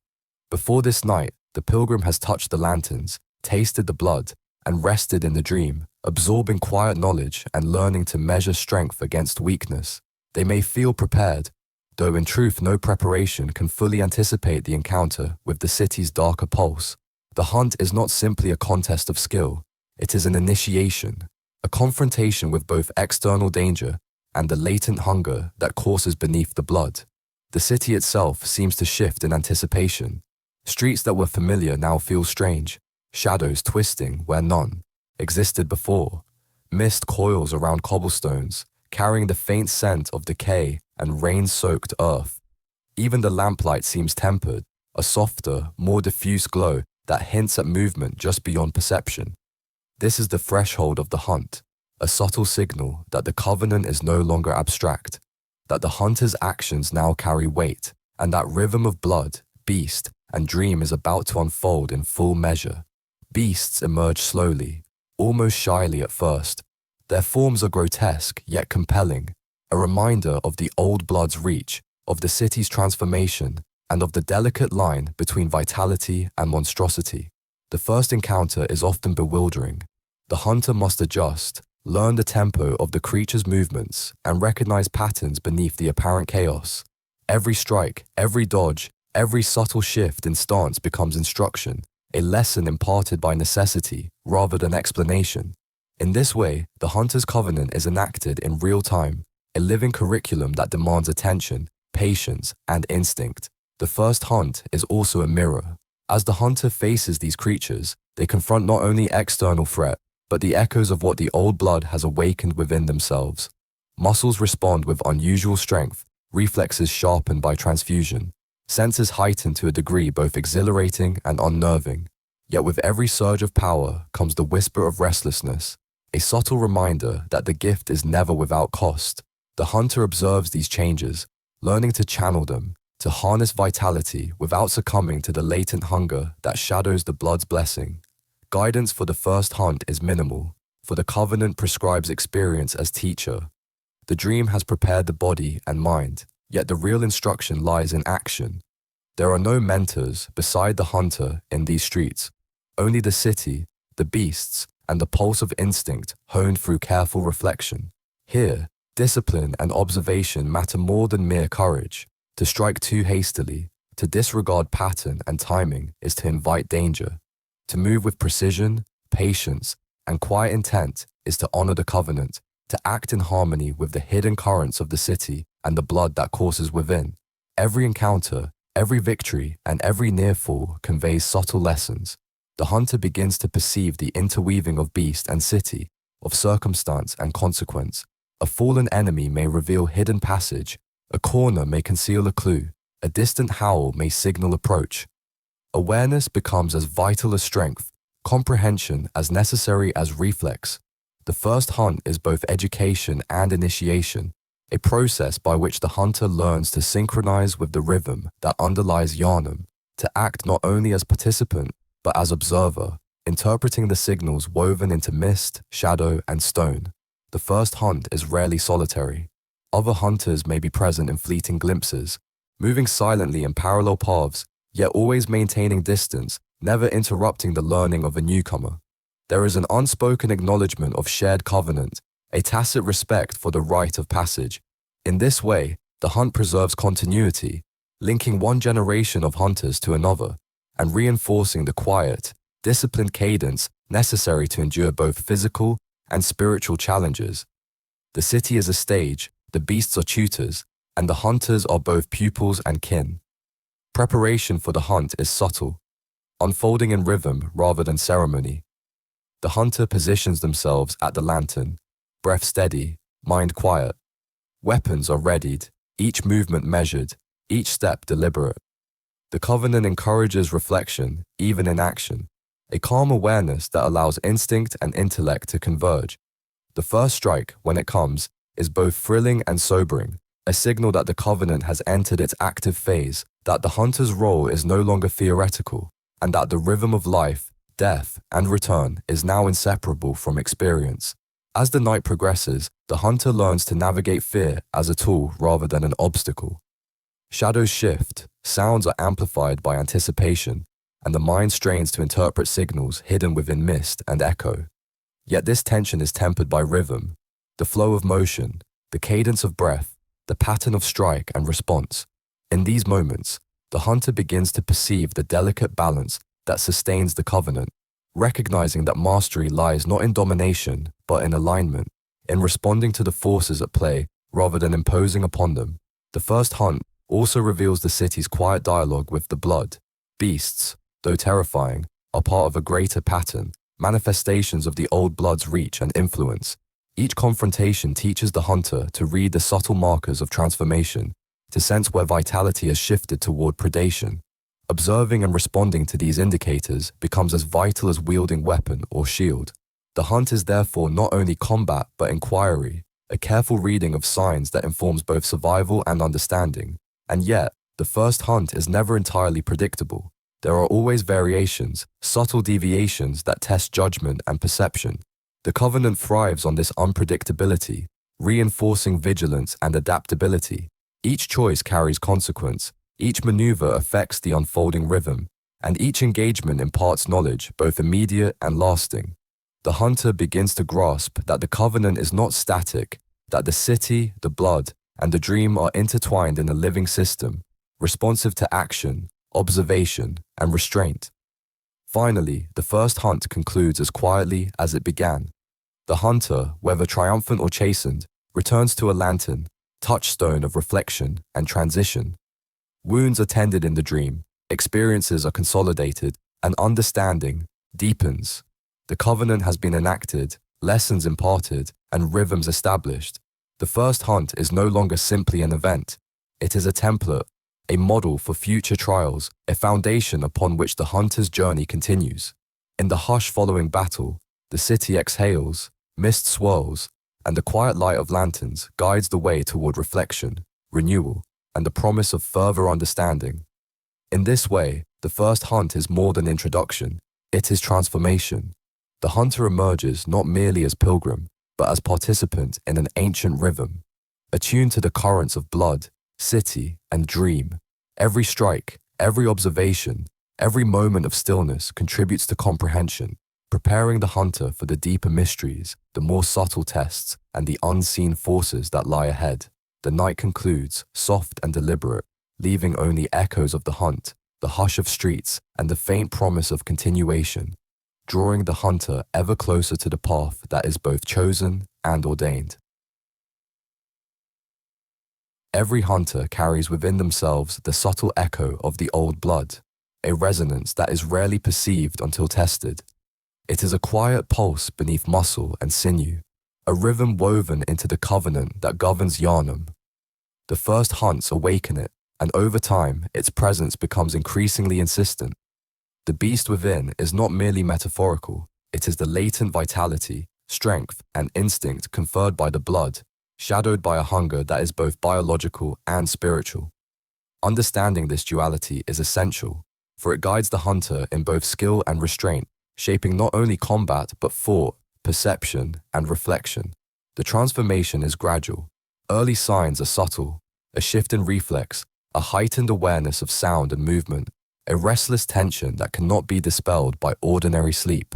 Before this night, the pilgrim has touched the lanterns, tasted the blood, and rested in the dream, absorbing quiet knowledge and learning to measure strength against weakness. They may feel prepared, though in truth no preparation can fully anticipate the encounter with the city's darker pulse. The hunt is not simply a contest of skill, it is an initiation, a confrontation with both external danger and the latent hunger that courses beneath the blood. The city itself seems to shift in anticipation. Streets that were familiar now feel strange, shadows twisting where none existed before. Mist coils around cobblestones, carrying the faint scent of decay and rain-soaked earth. Even the lamplight seems tempered, a softer, more diffuse glow that hints at movement just beyond perception. This is the threshold of the hunt, a subtle signal that the covenant is no longer abstract, that the hunter's actions now carry weight, and that rhythm of blood, beast, and dream is about to unfold in full measure. Beasts emerge slowly, almost shyly at first. Their forms are grotesque yet compelling, a reminder of the old blood's reach, of the city's transformation, and of the delicate line between vitality and monstrosity. The first encounter is often bewildering. The hunter must adjust, learn the tempo of the creature's movements, and recognize patterns beneath the apparent chaos. Every strike, every dodge, every subtle shift in stance becomes instruction, a lesson imparted by necessity rather than explanation. In this way, the hunter's covenant is enacted in real time, a living curriculum that demands attention, patience, and instinct. The first hunt is also a mirror. As the hunter faces these creatures, they confront not only external threat, but the echoes of what the old blood has awakened within themselves. Muscles respond with unusual strength, reflexes sharpened by transfusion, senses heightened to a degree both exhilarating and unnerving. Yet with every surge of power comes the whisper of restlessness, a subtle reminder that the gift is never without cost. The hunter observes these changes, learning to channel them, to harness vitality without succumbing to the latent hunger that shadows the blood's blessing. Guidance for the first hunt is minimal, for the covenant prescribes experience as teacher. The dream has prepared the body and mind, yet the real instruction lies in action. There are no mentors beside the hunter in these streets, only the city, the beasts, and the pulse of instinct honed through careful reflection. Here, discipline and observation matter more than mere courage. To strike too hastily, to disregard pattern and timing is to invite danger. To move with precision, patience, and quiet intent is to honor the covenant, to act in harmony with the hidden currents of the city and the blood that courses within. Every encounter, every victory, and every near fall conveys subtle lessons. The hunter begins to perceive the interweaving of beast and city, of circumstance and consequence. A fallen enemy may reveal hidden passage, a corner may conceal a clue, a distant howl may signal approach. Awareness becomes as vital as strength, comprehension as necessary as reflex. The first hunt is both education and initiation, a process by which the hunter learns to synchronize with the rhythm that underlies Yarnum, to act not only as participant, but as observer, interpreting the signals woven into mist, shadow, and stone. The first hunt is rarely solitary. Other hunters may be present in fleeting glimpses, moving silently in parallel paths, yet always maintaining distance, never interrupting the learning of a newcomer. There is an unspoken acknowledgement of shared covenant, a tacit respect for the rite of passage. In this way, the hunt preserves continuity, linking one generation of hunters to another, and reinforcing the quiet, disciplined cadence necessary to endure both physical and spiritual challenges. The city is a stage, the beasts are tutors, and the hunters are both pupils and kin. Preparation for the hunt is subtle, unfolding in rhythm rather than ceremony. The hunter positions themselves at the lantern, breath steady, mind quiet. Weapons are readied, each movement measured, each step deliberate. The covenant encourages reflection, even in action, a calm awareness that allows instinct and intellect to converge. The first strike, when it comes, is both thrilling and sobering, a signal that the covenant has entered its active phase, that the hunter's role is no longer theoretical, and that the rhythm of life, death, and return is now inseparable from experience. As the night progresses, the hunter learns to navigate fear as a tool rather than an obstacle. Shadows shift, sounds are amplified by anticipation, and the mind strains to interpret signals hidden within mist and echo. Yet this tension is tempered by rhythm, the flow of motion, the cadence of breath, the pattern of strike and response. In these moments, the hunter begins to perceive the delicate balance that sustains the covenant, recognizing that mastery lies not in domination, but in alignment, in responding to the forces at play rather than imposing upon them. The first hunt also reveals the city's quiet dialogue with the blood. Beasts, though terrifying, are part of a greater pattern, manifestations of the old blood's reach and influence. Each confrontation teaches the hunter to read the subtle markers of transformation, to sense where vitality has shifted toward predation. Observing and responding to these indicators becomes as vital as wielding weapon or shield. The hunt is therefore not only combat but inquiry, a careful reading of signs that informs both survival and understanding. And yet, the first hunt is never entirely predictable. There are always variations, subtle deviations that test judgment and perception. The Covenant thrives on this unpredictability, reinforcing vigilance and adaptability. Each choice carries consequence, each maneuver affects the unfolding rhythm, and each engagement imparts knowledge, both immediate and lasting. The hunter begins to grasp that the Covenant is not static, that the city, the blood, and the dream are intertwined in a living system, responsive to action, observation, and restraint. Finally, the first hunt concludes as quietly as it began. The hunter, whether triumphant or chastened, returns to a lantern, touchstone of reflection and transition. Wounds are tended in the dream, experiences are consolidated, and understanding deepens. The covenant has been enacted, lessons imparted, and rhythms established. The first hunt is no longer simply an event. It is a template, a model for future trials, a foundation upon which the hunter's journey continues. In the hush following battle, the city exhales, mist swirls, and the quiet light of lanterns guides the way toward reflection, renewal, and the promise of further understanding. In this way, the first hunt is more than introduction, it is transformation. The hunter emerges not merely as pilgrim, but as participant in an ancient rhythm, attuned to the currents of blood, city, and dream. Every strike, every observation, every moment of stillness contributes to comprehension, preparing the hunter for the deeper mysteries, the more subtle tests, and the unseen forces that lie ahead. The night concludes, soft and deliberate, leaving only echoes of the hunt, the hush of streets, and the faint promise of continuation, drawing the hunter ever closer to the path that is both chosen and ordained. Every hunter carries within themselves the subtle echo of the old blood, a resonance that is rarely perceived until tested. It is a quiet pulse beneath muscle and sinew, a rhythm woven into the covenant that governs Yharnam. The first hunts awaken it, and over time, its presence becomes increasingly insistent. The beast within is not merely metaphorical, it is the latent vitality, strength, and instinct conferred by the blood, shadowed by a hunger that is both biological and spiritual. Understanding this duality is essential, for it guides the hunter in both skill and restraint, shaping not only combat but thought, perception, and reflection. The transformation is gradual. Early signs are subtle, a shift in reflex, a heightened awareness of sound and movement, a restless tension that cannot be dispelled by ordinary sleep.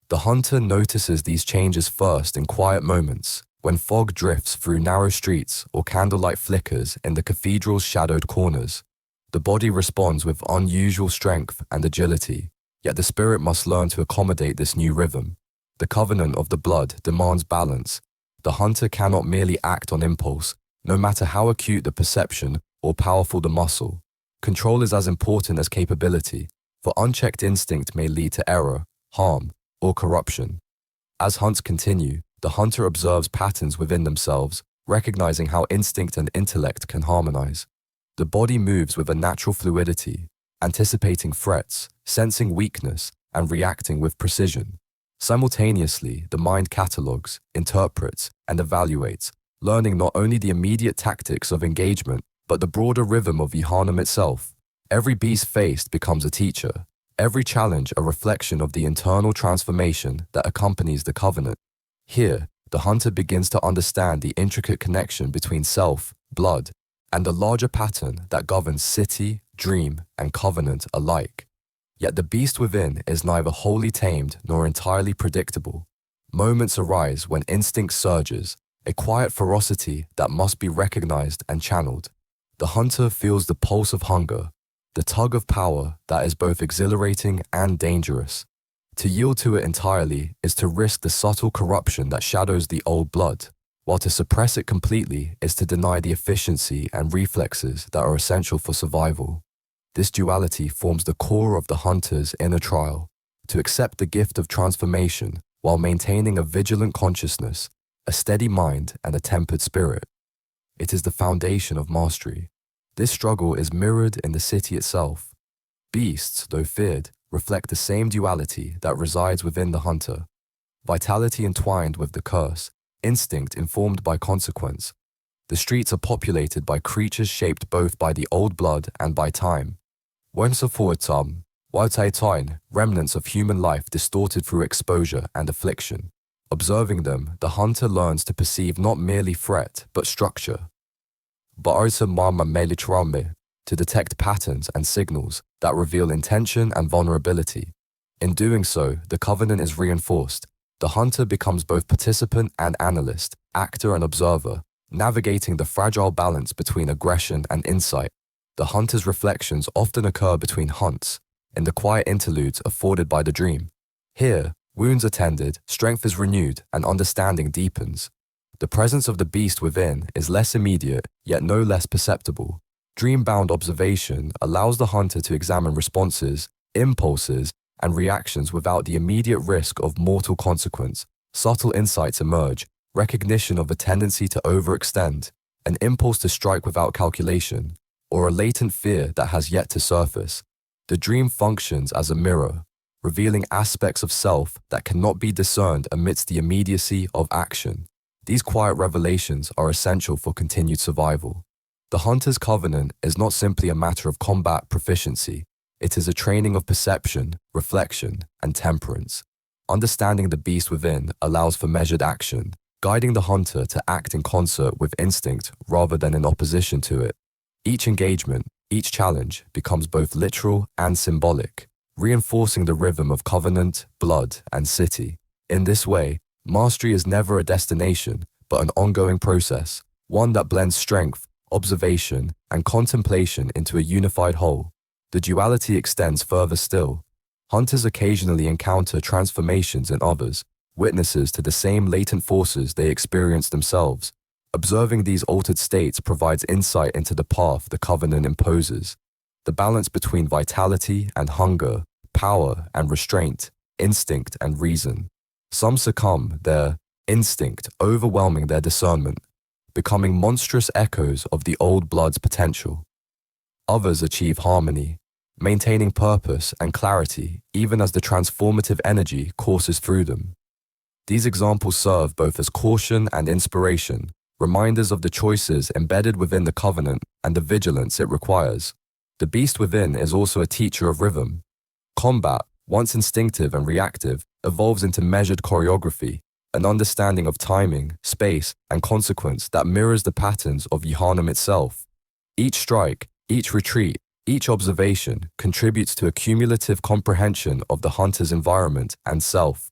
The hunter notices these changes first in quiet moments, when fog drifts through narrow streets or candlelight flickers in the cathedral's shadowed corners. The body responds with unusual strength and agility, yet the spirit must learn to accommodate this new rhythm. The covenant of the blood demands balance. The hunter cannot merely act on impulse, no matter how acute the perception or powerful the muscle. Control is as important as capability, for unchecked instinct may lead to error, harm, or corruption. As hunts continue, the hunter observes patterns within themselves, recognizing how instinct and intellect can harmonize. The body moves with a natural fluidity, anticipating threats, sensing weakness, and reacting with precision. Simultaneously, the mind catalogues, interprets, and evaluates, learning not only the immediate tactics of engagement, but the broader rhythm of Yharnam itself. Every beast faced becomes a teacher, every challenge a reflection of the internal transformation that accompanies the covenant. Here, the hunter begins to understand the intricate connection between self, blood, and the larger pattern that governs city, dream, and covenant alike. Yet the beast within is neither wholly tamed nor entirely predictable. Moments arise when instinct surges, a quiet ferocity that must be recognized and channeled. The hunter feels the pulse of hunger, the tug of power that is both exhilarating and dangerous. To yield to it entirely is to risk the subtle corruption that shadows the old blood, while to suppress it completely is to deny the efficiency and reflexes that are essential for survival. This duality forms the core of the hunter's inner trial, to accept the gift of transformation while maintaining a vigilant consciousness, a steady mind, and a tempered spirit. It is the foundation of mastery. This struggle is mirrored in the city itself. Beasts, though feared, reflect the same duality that resides within the hunter. Vitality entwined with the curse, instinct informed by consequence. The streets are populated by creatures shaped both by the old blood and by time. Remnants of human life distorted through exposure and affliction. Observing them, the hunter learns to perceive not merely threat, but structure. To detect patterns and signals that reveal intention and vulnerability. In doing so, the covenant is reinforced. The hunter becomes both participant and analyst, actor and observer, navigating the fragile balance between aggression and insight. The hunter's reflections often occur between hunts, in the quiet interludes afforded by the dream. Here, wounds are tended, strength is renewed, and understanding deepens. The presence of the beast within is less immediate, yet no less perceptible. Dream-bound observation allows the hunter to examine responses, impulses, and reactions without the immediate risk of mortal consequence. Subtle insights emerge, recognition of a tendency to overextend, an impulse to strike without calculation, or a latent fear that has yet to surface. The dream functions as a mirror, revealing aspects of self that cannot be discerned amidst the immediacy of action. These quiet revelations are essential for continued survival. The hunter's covenant is not simply a matter of combat proficiency. It is a training of perception, reflection, and temperance. Understanding the beast within allows for measured action, guiding the hunter to act in concert with instinct rather than in opposition to it. Each engagement, each challenge becomes both literal and symbolic, reinforcing the rhythm of covenant, blood, and city. In this way, mastery is never a destination, but an ongoing process, one that blends strength, observation, and contemplation into a unified whole. The duality extends further still. Hunters occasionally encounter transformations in others, witnesses to the same latent forces they experience themselves. Observing these altered states provides insight into the path the covenant imposes. The balance between vitality and hunger, power and restraint, instinct and reason. Some succumb, their instinct overwhelming their discernment, becoming monstrous echoes of the old blood's potential. Others achieve harmony, maintaining purpose and clarity even as the transformative energy courses through them. These examples serve both as caution and inspiration, reminders of the choices embedded within the covenant and the vigilance it requires. The beast within is also a teacher of rhythm. Combat, once instinctive and reactive, evolves into measured choreography, an understanding of timing, space, and consequence that mirrors the patterns of Jhanam itself. Each strike, each retreat, each observation contributes to a cumulative comprehension of the hunter's environment and self.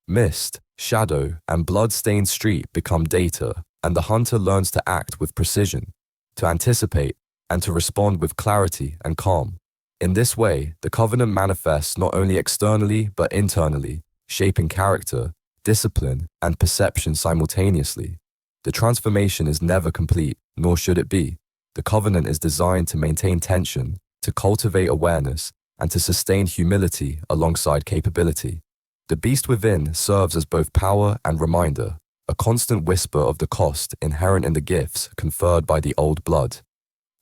Mist, shadow, and blood-stained street become data, and the hunter learns to act with precision, to anticipate, and to respond with clarity and calm. In this way, the covenant manifests not only externally but internally, shaping character, discipline, and perception simultaneously. The transformation is never complete, nor should it be. The covenant is designed to maintain tension, to cultivate awareness, and to sustain humility alongside capability. The beast within serves as both power and reminder, a constant whisper of the cost inherent in the gifts conferred by the old blood.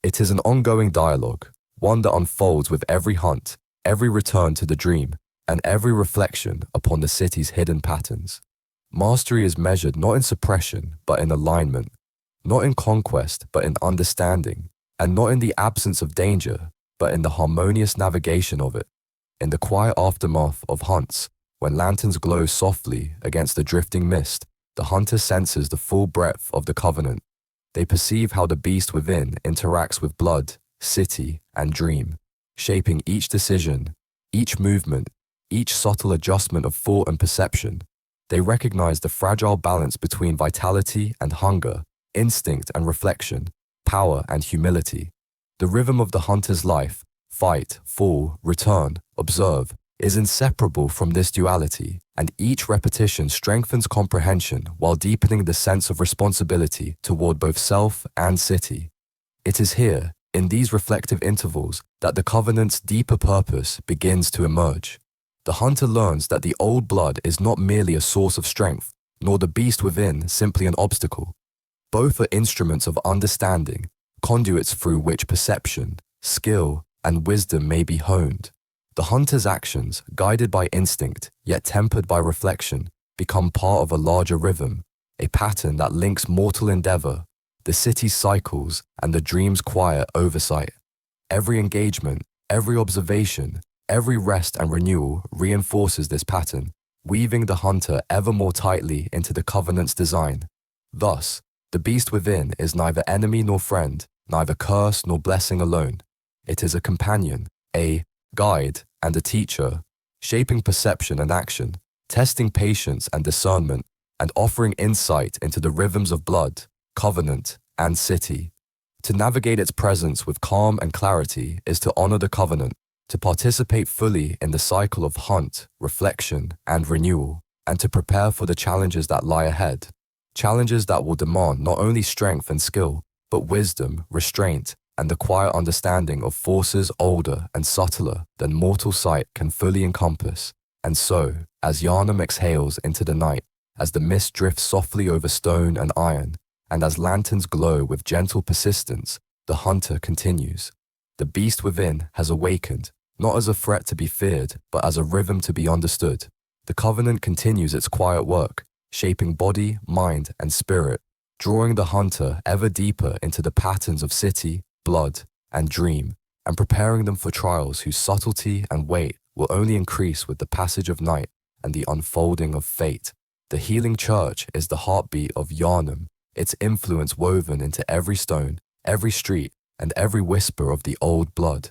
It is an ongoing dialogue, one that unfolds with every hunt, every return to the dream, and every reflection upon the city's hidden patterns. Mastery is measured not in suppression, but in alignment, not in conquest, but in understanding, and not in the absence of danger, but in the harmonious navigation of it. In the quiet aftermath of hunts, when lanterns glow softly against the drifting mist, the hunter senses the full breadth of the covenant. They perceive how the beast within interacts with blood, city, and dream, shaping each decision, each movement, each subtle adjustment of thought and perception. They recognize the fragile balance between vitality and hunger, instinct and reflection, power and humility. The rhythm of the hunter's life, fight, fall, return, observe, is inseparable from this duality, and each repetition strengthens comprehension while deepening the sense of responsibility toward both self and city. It is here, in these reflective intervals, that the Covenant's deeper purpose begins to emerge. The hunter learns that the old blood is not merely a source of strength, nor the beast within simply an obstacle. Both are instruments of understanding, conduits through which perception, skill, and wisdom may be honed. The hunter's actions, guided by instinct, yet tempered by reflection, become part of a larger rhythm, a pattern that links mortal endeavor, the city's cycles, and the dream's quiet oversight. Every engagement, every observation, every rest and renewal reinforces this pattern, weaving the hunter ever more tightly into the Covenant's design. Thus, the beast within is neither enemy nor friend, neither curse nor blessing alone. It is a companion, a guide, and a teacher, shaping perception and action, testing patience and discernment, and offering insight into the rhythms of blood, covenant, and city. To navigate its presence with calm and clarity is to honor the covenant, to participate fully in the cycle of hunt, reflection, and renewal, and to prepare for the challenges that lie ahead. Challenges that will demand not only strength and skill, but wisdom, restraint, and the quiet understanding of forces older and subtler than mortal sight can fully encompass. And so, as Yharnam exhales into the night, as the mist drifts softly over stone and iron, and as lanterns glow with gentle persistence, the hunter continues. The beast within has awakened, not as a threat to be feared, but as a rhythm to be understood. The Covenant continues its quiet work, shaping body, mind, and spirit, drawing the hunter ever deeper into the patterns of city, blood, and dream, and preparing them for trials whose subtlety and weight will only increase with the passage of night and the unfolding of fate. The healing church is the heartbeat of Yharnam, its influence woven into every stone, every street, and every whisper of the old blood.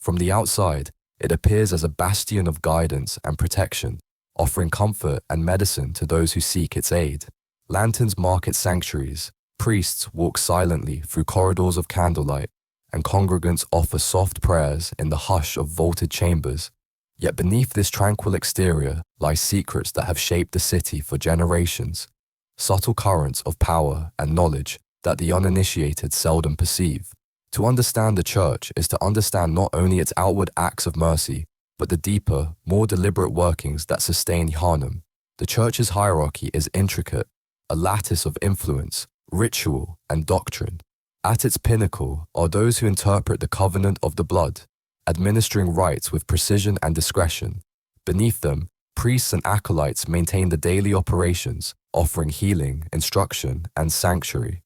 From the outside, it appears as a bastion of guidance and protection, offering comfort and medicine to those who seek its aid. Lanterns mark its sanctuaries, priests walk silently through corridors of candlelight, and congregants offer soft prayers in the hush of vaulted chambers. Yet beneath this tranquil exterior lie secrets that have shaped the city for generations, subtle currents of power and knowledge that the uninitiated seldom perceive. To understand the church is to understand not only its outward acts of mercy, but the deeper, more deliberate workings that sustain Yharnam. The church's hierarchy is intricate, a lattice of influence, ritual, and doctrine. At its pinnacle are those who interpret the covenant of the blood, administering rites with precision and discretion. Beneath them, priests and acolytes maintain the daily operations, offering healing, instruction, and sanctuary.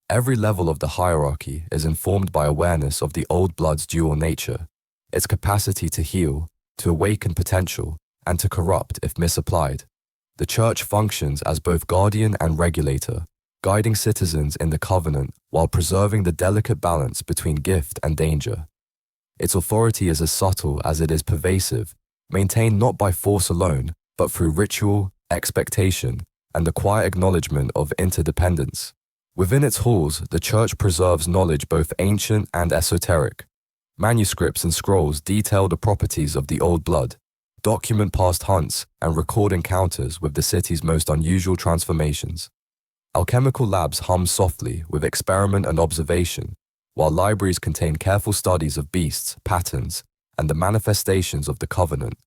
Every level of the hierarchy is informed by awareness of the old blood's dual nature, its capacity to heal, to awaken potential, and to corrupt if misapplied. The church functions as both guardian and regulator, guiding citizens in the covenant while preserving the delicate balance between gift and danger. Its authority is as subtle as it is pervasive, maintained not by force alone, but through ritual, expectation, and the quiet acknowledgement of interdependence. Within its halls, the church preserves knowledge both ancient and esoteric. Manuscripts and scrolls detail the properties of the old blood, document past hunts, and record encounters with the city's most unusual transformations. Alchemical labs hum softly with experiment and observation, while libraries contain careful studies of beasts, patterns, and the manifestations of the covenant.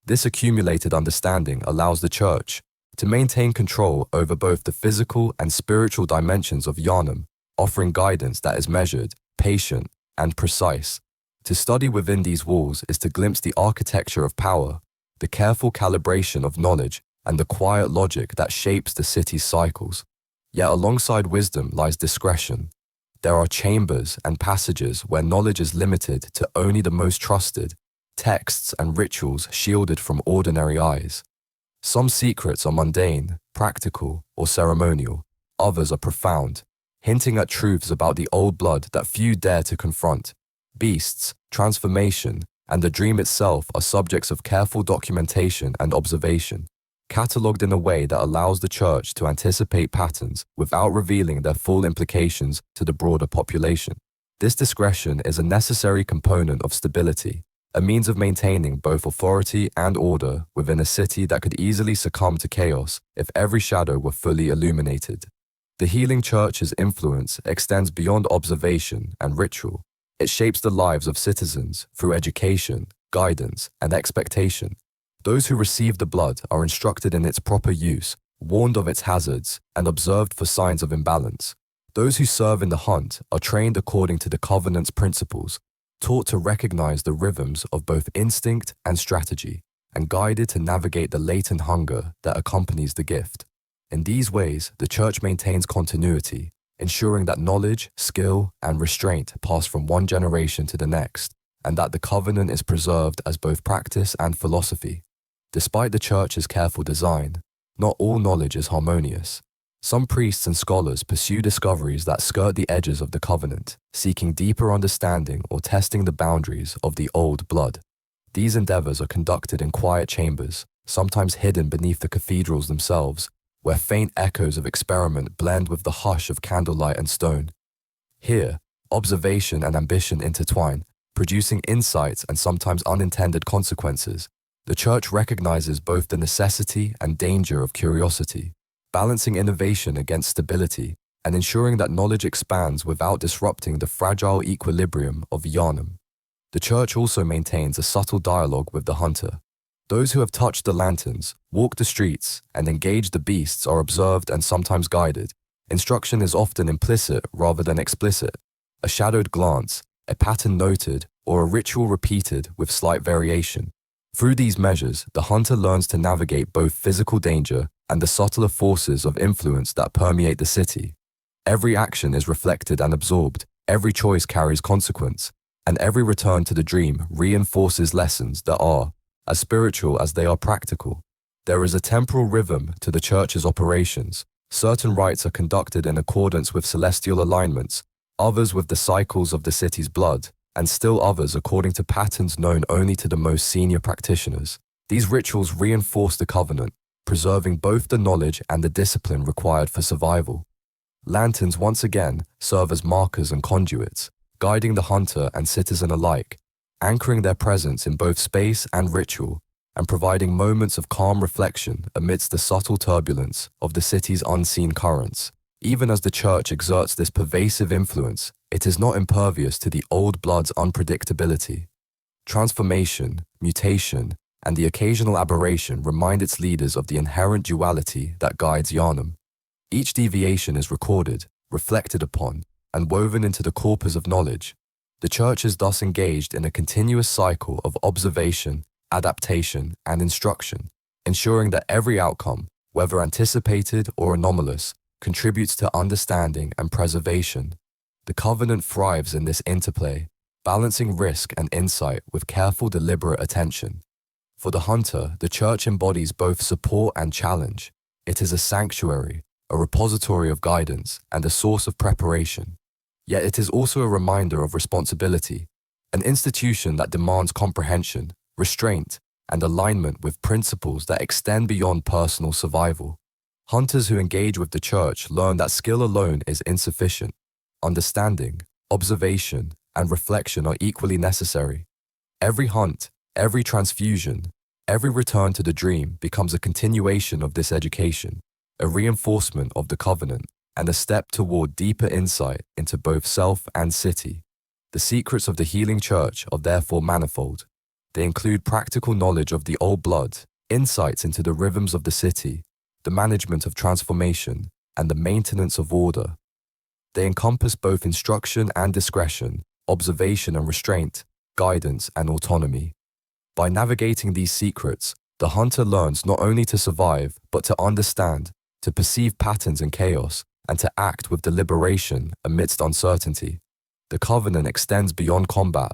This accumulated understanding allows the church to maintain control over both the physical and spiritual dimensions of Yharnam, offering guidance that is measured, patient, and precise. To study within these walls is to glimpse the architecture of power, the careful calibration of knowledge, and the quiet logic that shapes the city's cycles. Yet alongside wisdom lies discretion. There are chambers and passages where knowledge is limited to only the most trusted, texts and rituals shielded from ordinary eyes. Some secrets are mundane, practical, or ceremonial. Others are profound, hinting at truths about the old blood that few dare to confront. Beasts, transformation, and the dream itself are subjects of careful documentation and observation, catalogued in a way that allows the church to anticipate patterns without revealing their full implications to the broader population. This discretion is a necessary component of stability, a means of maintaining both authority and order within a city that could easily succumb to chaos if every shadow were fully illuminated. The healing church's influence extends beyond observation and ritual. It shapes the lives of citizens through education, guidance, and expectation. Those who receive the blood are instructed in its proper use, warned of its hazards, and observed for signs of imbalance. Those who serve in the hunt are trained according to the covenant's principles, taught to recognize the rhythms of both instinct and strategy, and guided to navigate the latent hunger that accompanies the gift. In these ways, the church maintains continuity, ensuring that knowledge, skill, and restraint pass from one generation to the next, and that the covenant is preserved as both practice and philosophy. Despite the church's careful design, not all knowledge is harmonious. Some priests and scholars pursue discoveries that skirt the edges of the covenant, seeking deeper understanding or testing the boundaries of the old blood. These endeavors are conducted in quiet chambers, sometimes hidden beneath the cathedrals themselves, where faint echoes of experiment blend with the hush of candlelight and stone. Here, observation and ambition intertwine, producing insights and sometimes unintended consequences. The church recognizes both the necessity and danger of curiosity, balancing innovation against stability and ensuring that knowledge expands without disrupting the fragile equilibrium of Yharnam. The church also maintains a subtle dialogue with the hunter. Those who have touched the lanterns, walked the streets, and engaged the beasts are observed and sometimes guided. Instruction is often implicit rather than explicit. A shadowed glance, a pattern noted, or a ritual repeated with slight variation. Through these measures, the hunter learns to navigate both physical danger and the subtler forces of influence that permeate the city. Every action is reflected and absorbed, every choice carries consequence, and every return to the dream reinforces lessons that are as spiritual as they are practical. There is a temporal rhythm to the church's operations. Certain rites are conducted in accordance with celestial alignments, others with the cycles of the city's blood, and still others according to patterns known only to the most senior practitioners. These rituals reinforce the covenant, preserving both the knowledge and the discipline required for survival. Lanterns once again serve as markers and conduits, guiding the hunter and citizen alike, anchoring their presence in both space and ritual, and providing moments of calm reflection amidst the subtle turbulence of the city's unseen currents. Even as the church exerts this pervasive influence, it is not impervious to the old blood's unpredictability. Transformation, mutation, and the occasional aberration remind its leaders of the inherent duality that guides Yharnam. Each deviation is recorded, reflected upon, and woven into the corpus of knowledge. The church is thus engaged in a continuous cycle of observation, adaptation, and instruction, ensuring that every outcome, whether anticipated or anomalous, contributes to understanding and preservation. The covenant thrives in this interplay, balancing risk and insight with careful, deliberate attention. For the hunter, the church embodies both support and challenge. It is a sanctuary, a repository of guidance, and a source of preparation. Yet it is also a reminder of responsibility, an institution that demands comprehension, restraint, and alignment with principles that extend beyond personal survival. Hunters who engage with the church learn that skill alone is insufficient. Understanding, observation, and reflection are equally necessary. Every hunt, every transfusion, every return to the dream becomes a continuation of this education, a reinforcement of the covenant, and a step toward deeper insight into both self and city. The secrets of the healing church are therefore manifold. They include practical knowledge of the old blood, insights into the rhythms of the city, the management of transformation, and the maintenance of order. They encompass both instruction and discretion, observation and restraint, guidance and autonomy. By navigating these secrets, the hunter learns not only to survive, but to understand, to perceive patterns in chaos, and to act with deliberation amidst uncertainty. The covenant extends beyond combat,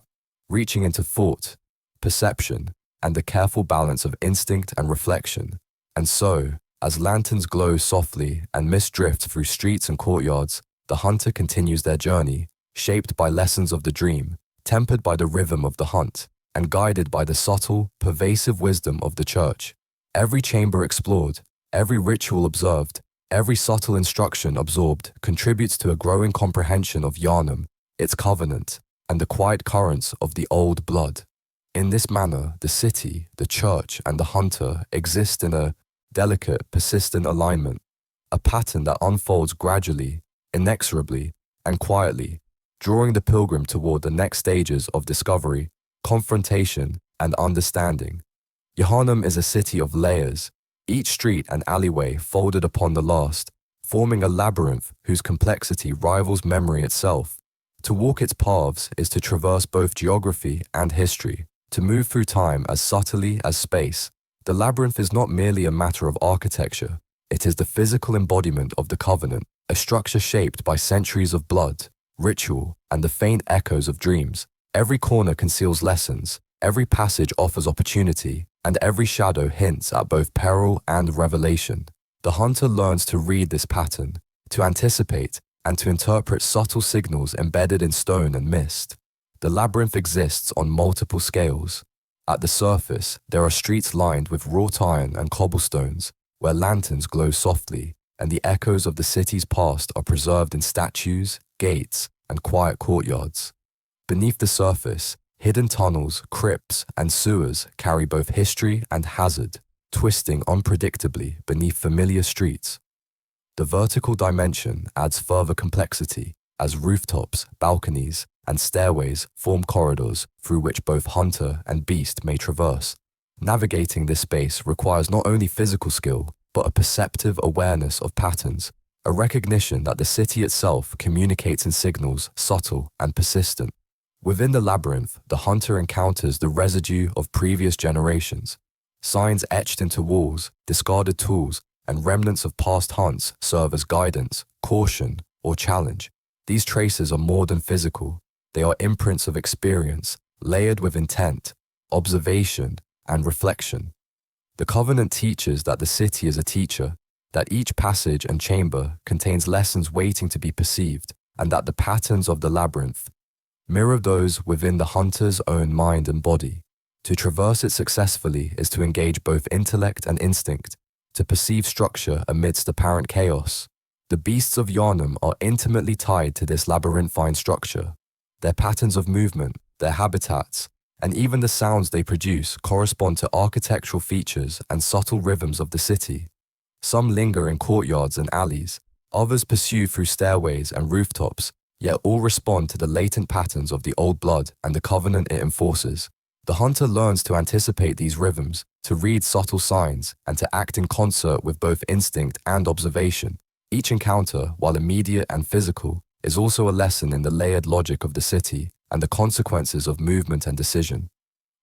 reaching into thought, perception, and the careful balance of instinct and reflection. And so, as lanterns glow softly and mist drifts through streets and courtyards, the hunter continues their journey, shaped by lessons of the dream, tempered by the rhythm of the hunt, and guided by the subtle, pervasive wisdom of the church. Every chamber explored, every ritual observed, every subtle instruction absorbed contributes to a growing comprehension of Yharnam, its covenant, and the quiet currents of the old blood. In this manner, the city, the church, and the hunter exist in a delicate, persistent alignment, a pattern that unfolds gradually, inexorably, and quietly, drawing the pilgrim toward the next stages of discovery, confrontation, and understanding. Jahannam is a city of layers, each street and alleyway folded upon the last, forming a labyrinth whose complexity rivals memory itself. To walk its paths is to traverse both geography and history, to move through time as subtly as space. The labyrinth is not merely a matter of architecture, it is the physical embodiment of the covenant, a structure shaped by centuries of blood, ritual, and the faint echoes of dreams. Every corner conceals lessons, every passage offers opportunity, and every shadow hints at both peril and revelation. The hunter learns to read this pattern, to anticipate, and to interpret subtle signals embedded in stone and mist. The labyrinth exists on multiple scales. At the surface, there are streets lined with wrought iron and cobblestones, where lanterns glow softly, and the echoes of the city's past are preserved in statues, gates, and quiet courtyards. Beneath the surface, hidden tunnels, crypts, and sewers carry both history and hazard, twisting unpredictably beneath familiar streets. The vertical dimension adds further complexity, as rooftops, balconies, and stairways form corridors through which both hunter and beast may traverse. Navigating this space requires not only physical skill, but a perceptive awareness of patterns, a recognition that the city itself communicates in signals subtle and persistent. Within the labyrinth, the hunter encounters the residue of previous generations. Signs etched into walls, discarded tools, and remnants of past hunts serve as guidance, caution, or challenge. These traces are more than physical. They are imprints of experience, layered with intent, observation, and reflection. The covenant teaches that the city is a teacher, that each passage and chamber contains lessons waiting to be perceived, and that the patterns of the labyrinth mirror those within the hunter's own mind and body. To traverse it successfully is to engage both intellect and instinct, to perceive structure amidst apparent chaos. The beasts of Jahannam are intimately tied to this labyrinthine structure. Their patterns of movement, their habitats, and even the sounds they produce correspond to architectural features and subtle rhythms of the city. Some linger in courtyards and alleys, others pursue through stairways and rooftops, yet all respond to the latent patterns of the old blood and the covenant it enforces. The hunter learns to anticipate these rhythms, to read subtle signs, and to act in concert with both instinct and observation. Each encounter, while immediate and physical, is also a lesson in the layered logic of the city and the consequences of movement and decision.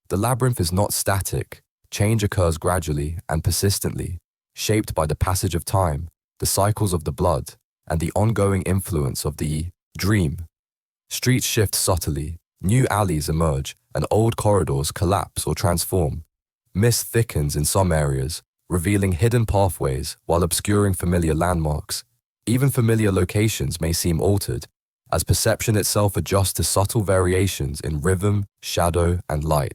The labyrinth is not static. Change occurs gradually and persistently, shaped by the passage of time, the cycles of the blood, and the ongoing influence of the dream. Streets shift subtly, new alleys emerge, and old corridors collapse or transform. Mist thickens in some areas, revealing hidden pathways while obscuring familiar landmarks. Even familiar locations may seem altered, as perception itself adjusts to subtle variations in rhythm, shadow, and light.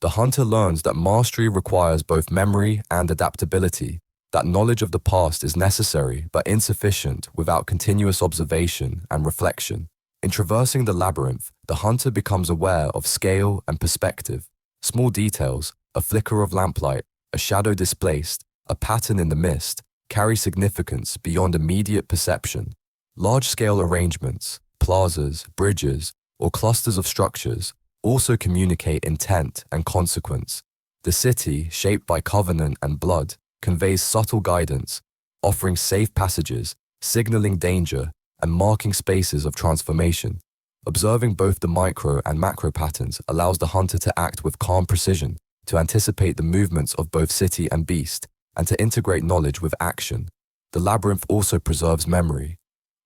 The hunter learns that mastery requires both memory and adaptability, that knowledge of the past is necessary but insufficient without continuous observation and reflection. In traversing the labyrinth, the hunter becomes aware of scale and perspective. Small details, a flicker of lamplight, a shadow displaced, a pattern in the mist, carry significance beyond immediate perception. Large-scale arrangements, plazas, bridges, or clusters of structures also communicate intent and consequence. The city, shaped by covenant and blood, conveys subtle guidance, offering safe passages, signaling danger, and marking spaces of transformation. Observing both the micro and macro patterns allows the hunter to act with calm precision, to anticipate the movements of both city and beast, and to integrate knowledge with action. The labyrinth also preserves memory.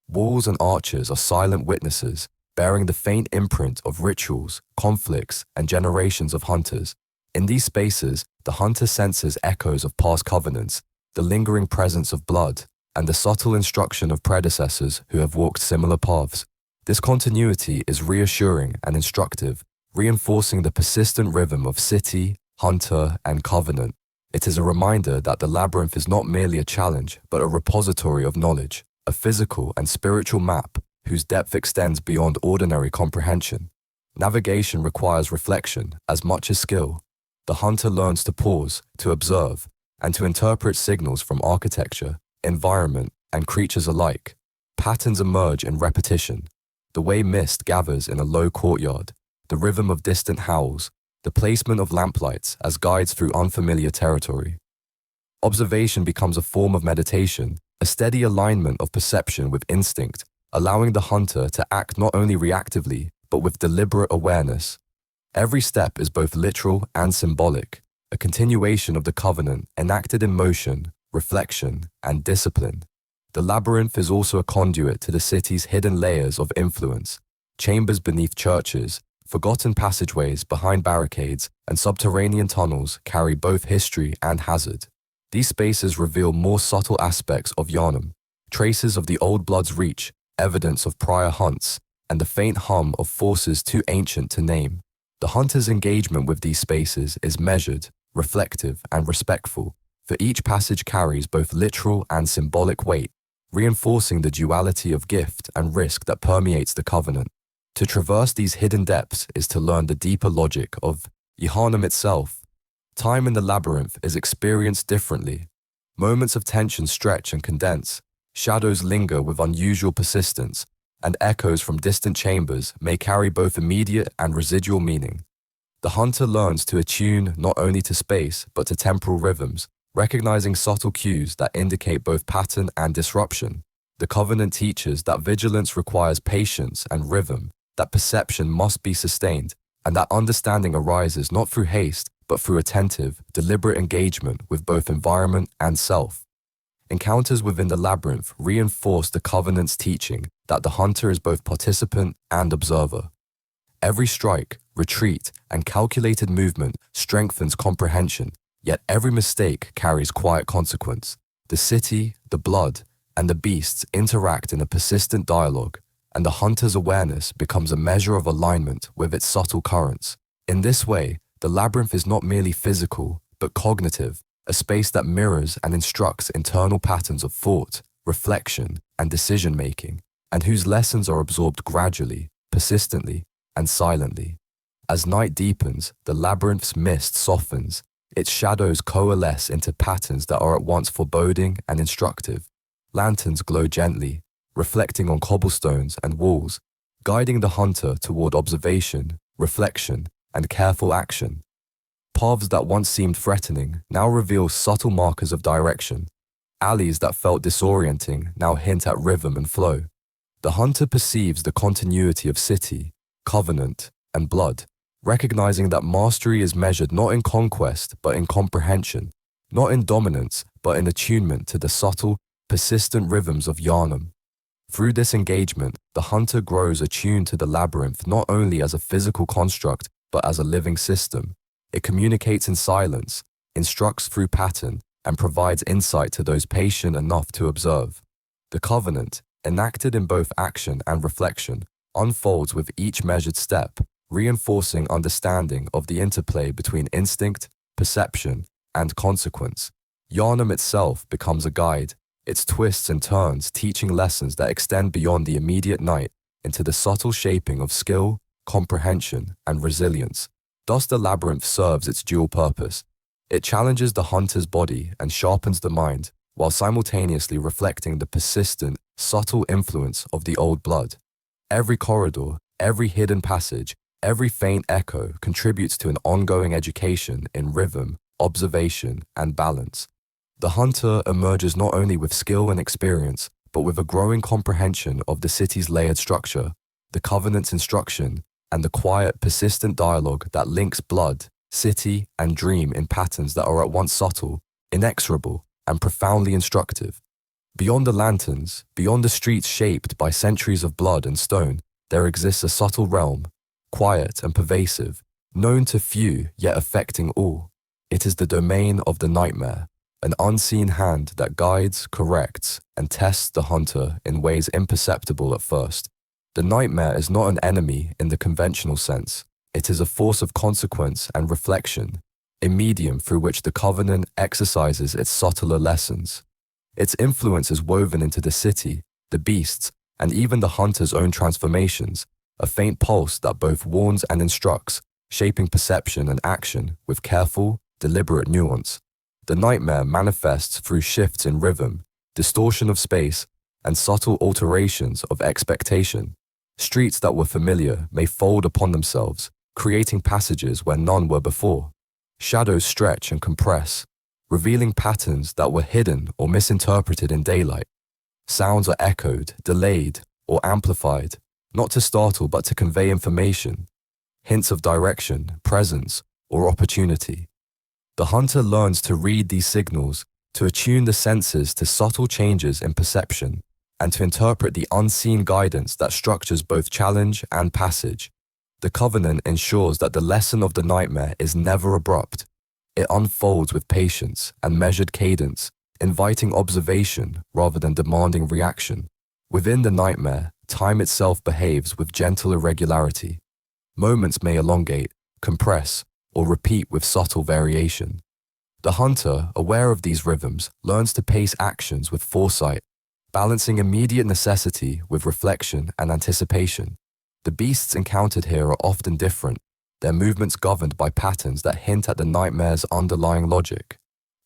Walls and arches are silent witnesses, bearing the faint imprint of rituals, conflicts, and generations of hunters. In these spaces, the hunter senses echoes of past covenants, the lingering presence of blood, and the subtle instruction of predecessors who have walked similar paths. This continuity is reassuring and instructive, reinforcing the persistent rhythm of city, hunter, and covenant. It is a reminder that the labyrinth is not merely a challenge, but a repository of knowledge, a physical and spiritual map whose depth extends beyond ordinary comprehension. Navigation requires reflection as much as skill. The hunter learns to pause, to observe, and to interpret signals from architecture, environment, and creatures alike. Patterns emerge in repetition. The way mist gathers in a low courtyard, the rhythm of distant howls, the placement of lamplights as guides through unfamiliar territory. Observation becomes a form of meditation, a steady alignment of perception with instinct, allowing the hunter to act not only reactively, but with deliberate awareness. Every step is both literal and symbolic, a continuation of the covenant enacted in motion, reflection, and discipline. The labyrinth is also a conduit to the city's hidden layers of influence, chambers beneath churches, forgotten passageways behind barricades, and subterranean tunnels carry both history and hazard. These spaces reveal more subtle aspects of Yharnam, traces of the old blood's reach, evidence of prior hunts, and the faint hum of forces too ancient to name. The hunter's engagement with these spaces is measured, reflective, and respectful, for each passage carries both literal and symbolic weight, reinforcing the duality of gift and risk that permeates the covenant. To traverse these hidden depths is to learn the deeper logic of Yharnam itself. Time in the labyrinth is experienced differently. Moments of tension stretch and condense, shadows linger with unusual persistence, and echoes from distant chambers may carry both immediate and residual meaning. The hunter learns to attune not only to space but to temporal rhythms, recognizing subtle cues that indicate both pattern and disruption. The covenant teaches that vigilance requires patience and rhythm, that perception must be sustained, and that understanding arises not through haste but through attentive, deliberate engagement with both environment and self. Encounters within the labyrinth reinforce the covenant's teaching that the hunter is both participant and observer. Every strike, retreat, and calculated movement strengthens comprehension, yet every mistake carries quiet consequence. The city, the blood, and the beasts interact in a persistent dialogue, and the hunter's awareness becomes a measure of alignment with its subtle currents. In this way, the labyrinth is not merely physical, but cognitive, a space that mirrors and instructs internal patterns of thought, reflection, and decision-making, and whose lessons are absorbed gradually, persistently, and silently. As night deepens, the labyrinth's mist softens, its shadows coalesce into patterns that are at once foreboding and instructive. Lanterns glow gently, reflecting on cobblestones and walls, guiding the hunter toward observation, reflection, and careful action. Paths that once seemed threatening now reveal subtle markers of direction. Alleys that felt disorienting now hint at rhythm and flow. The hunter perceives the continuity of city, covenant, and blood, recognizing that mastery is measured not in conquest but in comprehension, not in dominance but in attunement to the subtle, persistent rhythms of Yharnam. Through this engagement, the hunter grows attuned to the labyrinth not only as a physical construct but as a living system. It communicates in silence, instructs through pattern, and provides insight to those patient enough to observe. The covenant, enacted in both action and reflection, unfolds with each measured step, reinforcing understanding of the interplay between instinct, perception, and consequence. Yharnam itself becomes a guide, its twists and turns teaching lessons that extend beyond the immediate night into the subtle shaping of skill, comprehension, and resilience. Thus the labyrinth serves its dual purpose. It challenges the hunter's body and sharpens the mind, while simultaneously reflecting the persistent, subtle influence of the old blood. Every corridor, every hidden passage, every faint echo contributes to an ongoing education in rhythm, observation, and balance. The hunter emerges not only with skill and experience, but with a growing comprehension of the city's layered structure, the covenant's instruction, and the quiet, persistent dialogue that links blood, city, and dream in patterns that are at once subtle, inexorable, and profoundly instructive. Beyond the lanterns, beyond the streets shaped by centuries of blood and stone, there exists a subtle realm, quiet and pervasive, known to few yet affecting all. It is the domain of the nightmare, an unseen hand that guides, corrects, and tests the hunter in ways imperceptible at first. The nightmare is not an enemy in the conventional sense. It is a force of consequence and reflection, a medium through which the covenant exercises its subtler lessons. Its influence is woven into the city, the beasts, and even the hunter's own transformations, a faint pulse that both warns and instructs, shaping perception and action with careful, deliberate nuance. The nightmare manifests through shifts in rhythm, distortion of space, and subtle alterations of expectation. Streets that were familiar may fold upon themselves, creating passages where none were before. Shadows stretch and compress, revealing patterns that were hidden or misinterpreted in daylight. Sounds are echoed, delayed, or amplified, not to startle but to convey information, hints of direction, presence, or opportunity. The hunter learns to read these signals, to attune the senses to subtle changes in perception, and to interpret the unseen guidance that structures both challenge and passage. The Covenant ensures that the lesson of the nightmare is never abrupt. It unfolds with patience and measured cadence, inviting observation rather than demanding reaction. Within the nightmare, time itself behaves with gentle irregularity. Moments may elongate, compress, or repeat with subtle variation. The hunter, aware of these rhythms, learns to pace actions with foresight, balancing immediate necessity with reflection and anticipation. The beasts encountered here are often different, their movements governed by patterns that hint at the nightmare's underlying logic.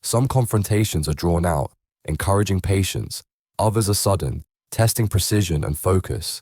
Some confrontations are drawn out, encouraging patience, others are sudden, testing precision and focus.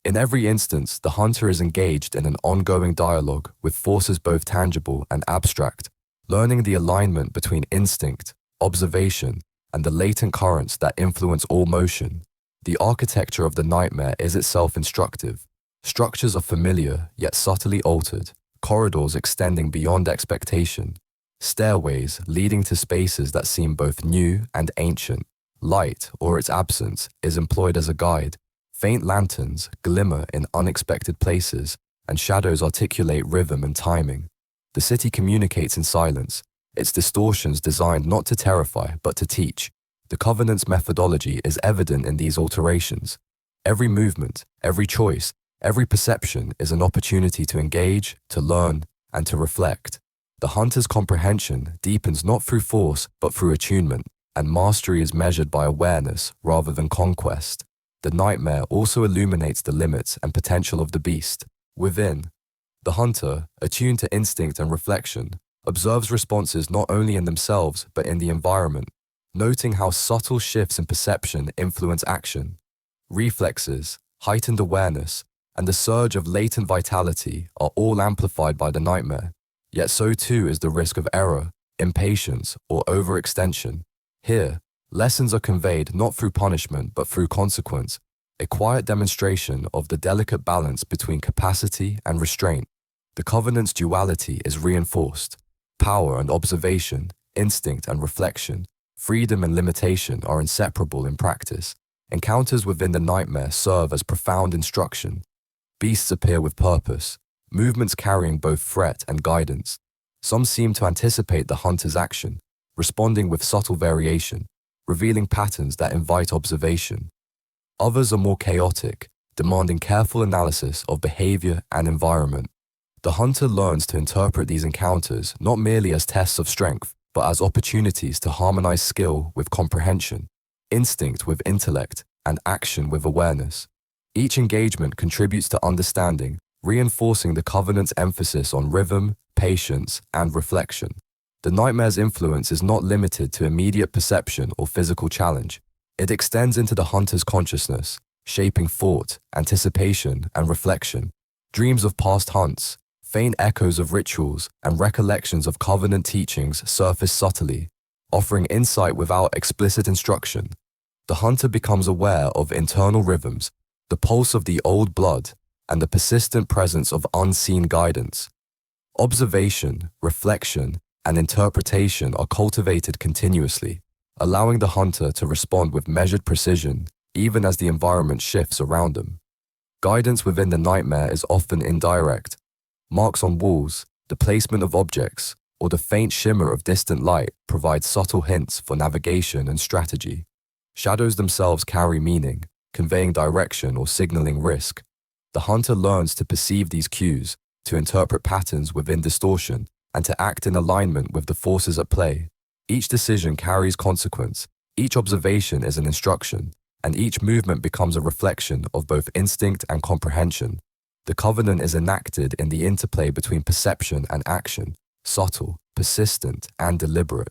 In every instance, the hunter is engaged in an ongoing dialogue with forces both tangible and abstract, learning the alignment between instinct, observation, and the latent currents that influence all motion. The architecture of the nightmare is itself instructive. Structures are familiar, yet subtly altered, corridors extending beyond expectation, stairways leading to spaces that seem both new and ancient. Light, or its absence, is employed as a guide. Faint lanterns glimmer in unexpected places, and shadows articulate rhythm and timing. The city communicates in silence, its distortions designed not to terrify but to teach. The Covenant's methodology is evident in these alterations. Every movement, every choice, every perception is an opportunity to engage, to learn, and to reflect. The hunter's comprehension deepens not through force but through attunement, and mastery is measured by awareness rather than conquest. The nightmare also illuminates the limits and potential of the beast. Within, the hunter, attuned to instinct and reflection, observes responses not only in themselves but in the environment, noting how subtle shifts in perception influence action. Reflexes, heightened awareness, and the surge of latent vitality are all amplified by the nightmare, yet so too is the risk of error, impatience, or overextension. Here, lessons are conveyed not through punishment but through consequence, a quiet demonstration of the delicate balance between capacity and restraint. The Covenant's duality is reinforced. Power and observation, instinct and reflection, freedom and limitation are inseparable in practice. Encounters within the nightmare serve as profound instruction. Beasts appear with purpose, movements carrying both threat and guidance. Some seem to anticipate the hunter's action, responding with subtle variation, revealing patterns that invite observation. Others are more chaotic, demanding careful analysis of behavior and environment. The hunter learns to interpret these encounters not merely as tests of strength, but as opportunities to harmonize skill with comprehension, instinct with intellect, and action with awareness. Each engagement contributes to understanding, reinforcing the Covenant's emphasis on rhythm, patience, and reflection. The nightmare's influence is not limited to immediate perception or physical challenge. It extends into the hunter's consciousness, shaping thought, anticipation, and reflection. Dreams of past hunts, faint echoes of rituals, and recollections of Covenant teachings surface subtly, offering insight without explicit instruction. The hunter becomes aware of internal rhythms, the pulse of the old blood, and the persistent presence of unseen guidance. Observation, reflection, and interpretation are cultivated continuously, allowing the hunter to respond with measured precision, even as the environment shifts around them. Guidance within the nightmare is often indirect. Marks on walls, the placement of objects, or the faint shimmer of distant light provide subtle hints for navigation and strategy. Shadows themselves carry meaning, conveying direction or signaling risk. The hunter learns to perceive these cues, to interpret patterns within distortion, and to act in alignment with the forces at play. Each decision carries consequence, each observation is an instruction, and each movement becomes a reflection of both instinct and comprehension. The covenant is enacted in the interplay between perception and action, subtle, persistent, and deliberate.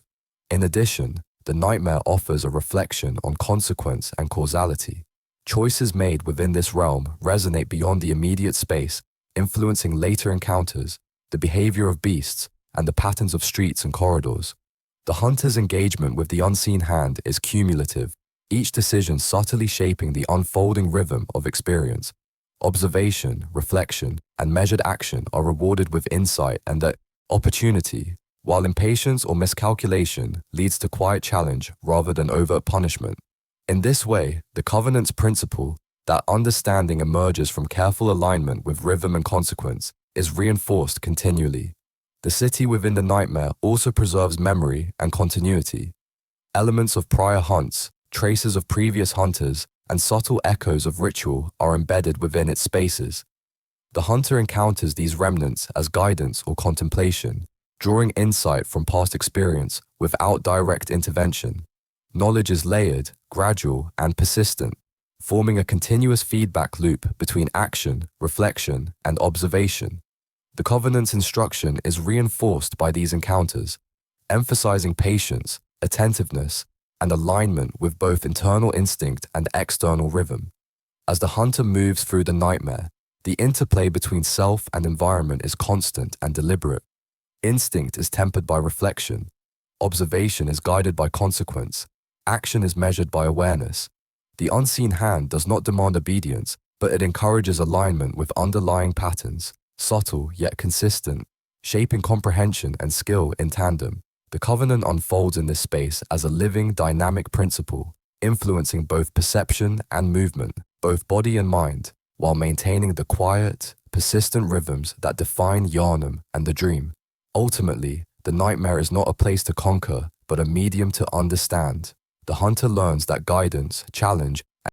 In addition, the nightmare offers a reflection on consequence and causality. Choices made within this realm resonate beyond the immediate space, influencing later encounters, the behavior of beasts, and the patterns of streets and corridors. The hunter's engagement with the unseen hand is cumulative, each decision subtly shaping the unfolding rhythm of experience. Observation, reflection, and measured action are rewarded with insight and the opportunity, while impatience or miscalculation leads to quiet challenge rather than overt punishment. In this way, the covenant's principle, that understanding emerges from careful alignment with rhythm and consequence, is reinforced continually. The city within the nightmare also preserves memory and continuity. Elements of prior hunts, traces of previous hunters, and subtle echoes of ritual are embedded within its spaces. The hunter encounters these remnants as guidance or contemplation, drawing insight from past experience without direct intervention. Knowledge is layered, gradual, and persistent, forming a continuous feedback loop between action, reflection, and observation. The covenant's instruction is reinforced by these encounters, emphasizing patience, attentiveness, and alignment with both internal instinct and external rhythm. As the hunter moves through the nightmare, the interplay between self and environment is constant and deliberate. Instinct is tempered by reflection. Observation is guided by consequence. Action is measured by awareness. The unseen hand does not demand obedience, but it encourages alignment with underlying patterns, subtle yet consistent, shaping comprehension and skill in tandem. The covenant unfolds in this space as a living, dynamic principle, influencing both perception and movement, both body and mind, while maintaining the quiet, persistent rhythms that define Yharnam and the dream. Ultimately, the nightmare is not a place to conquer, but a medium to understand. The hunter learns that guidance, challenge,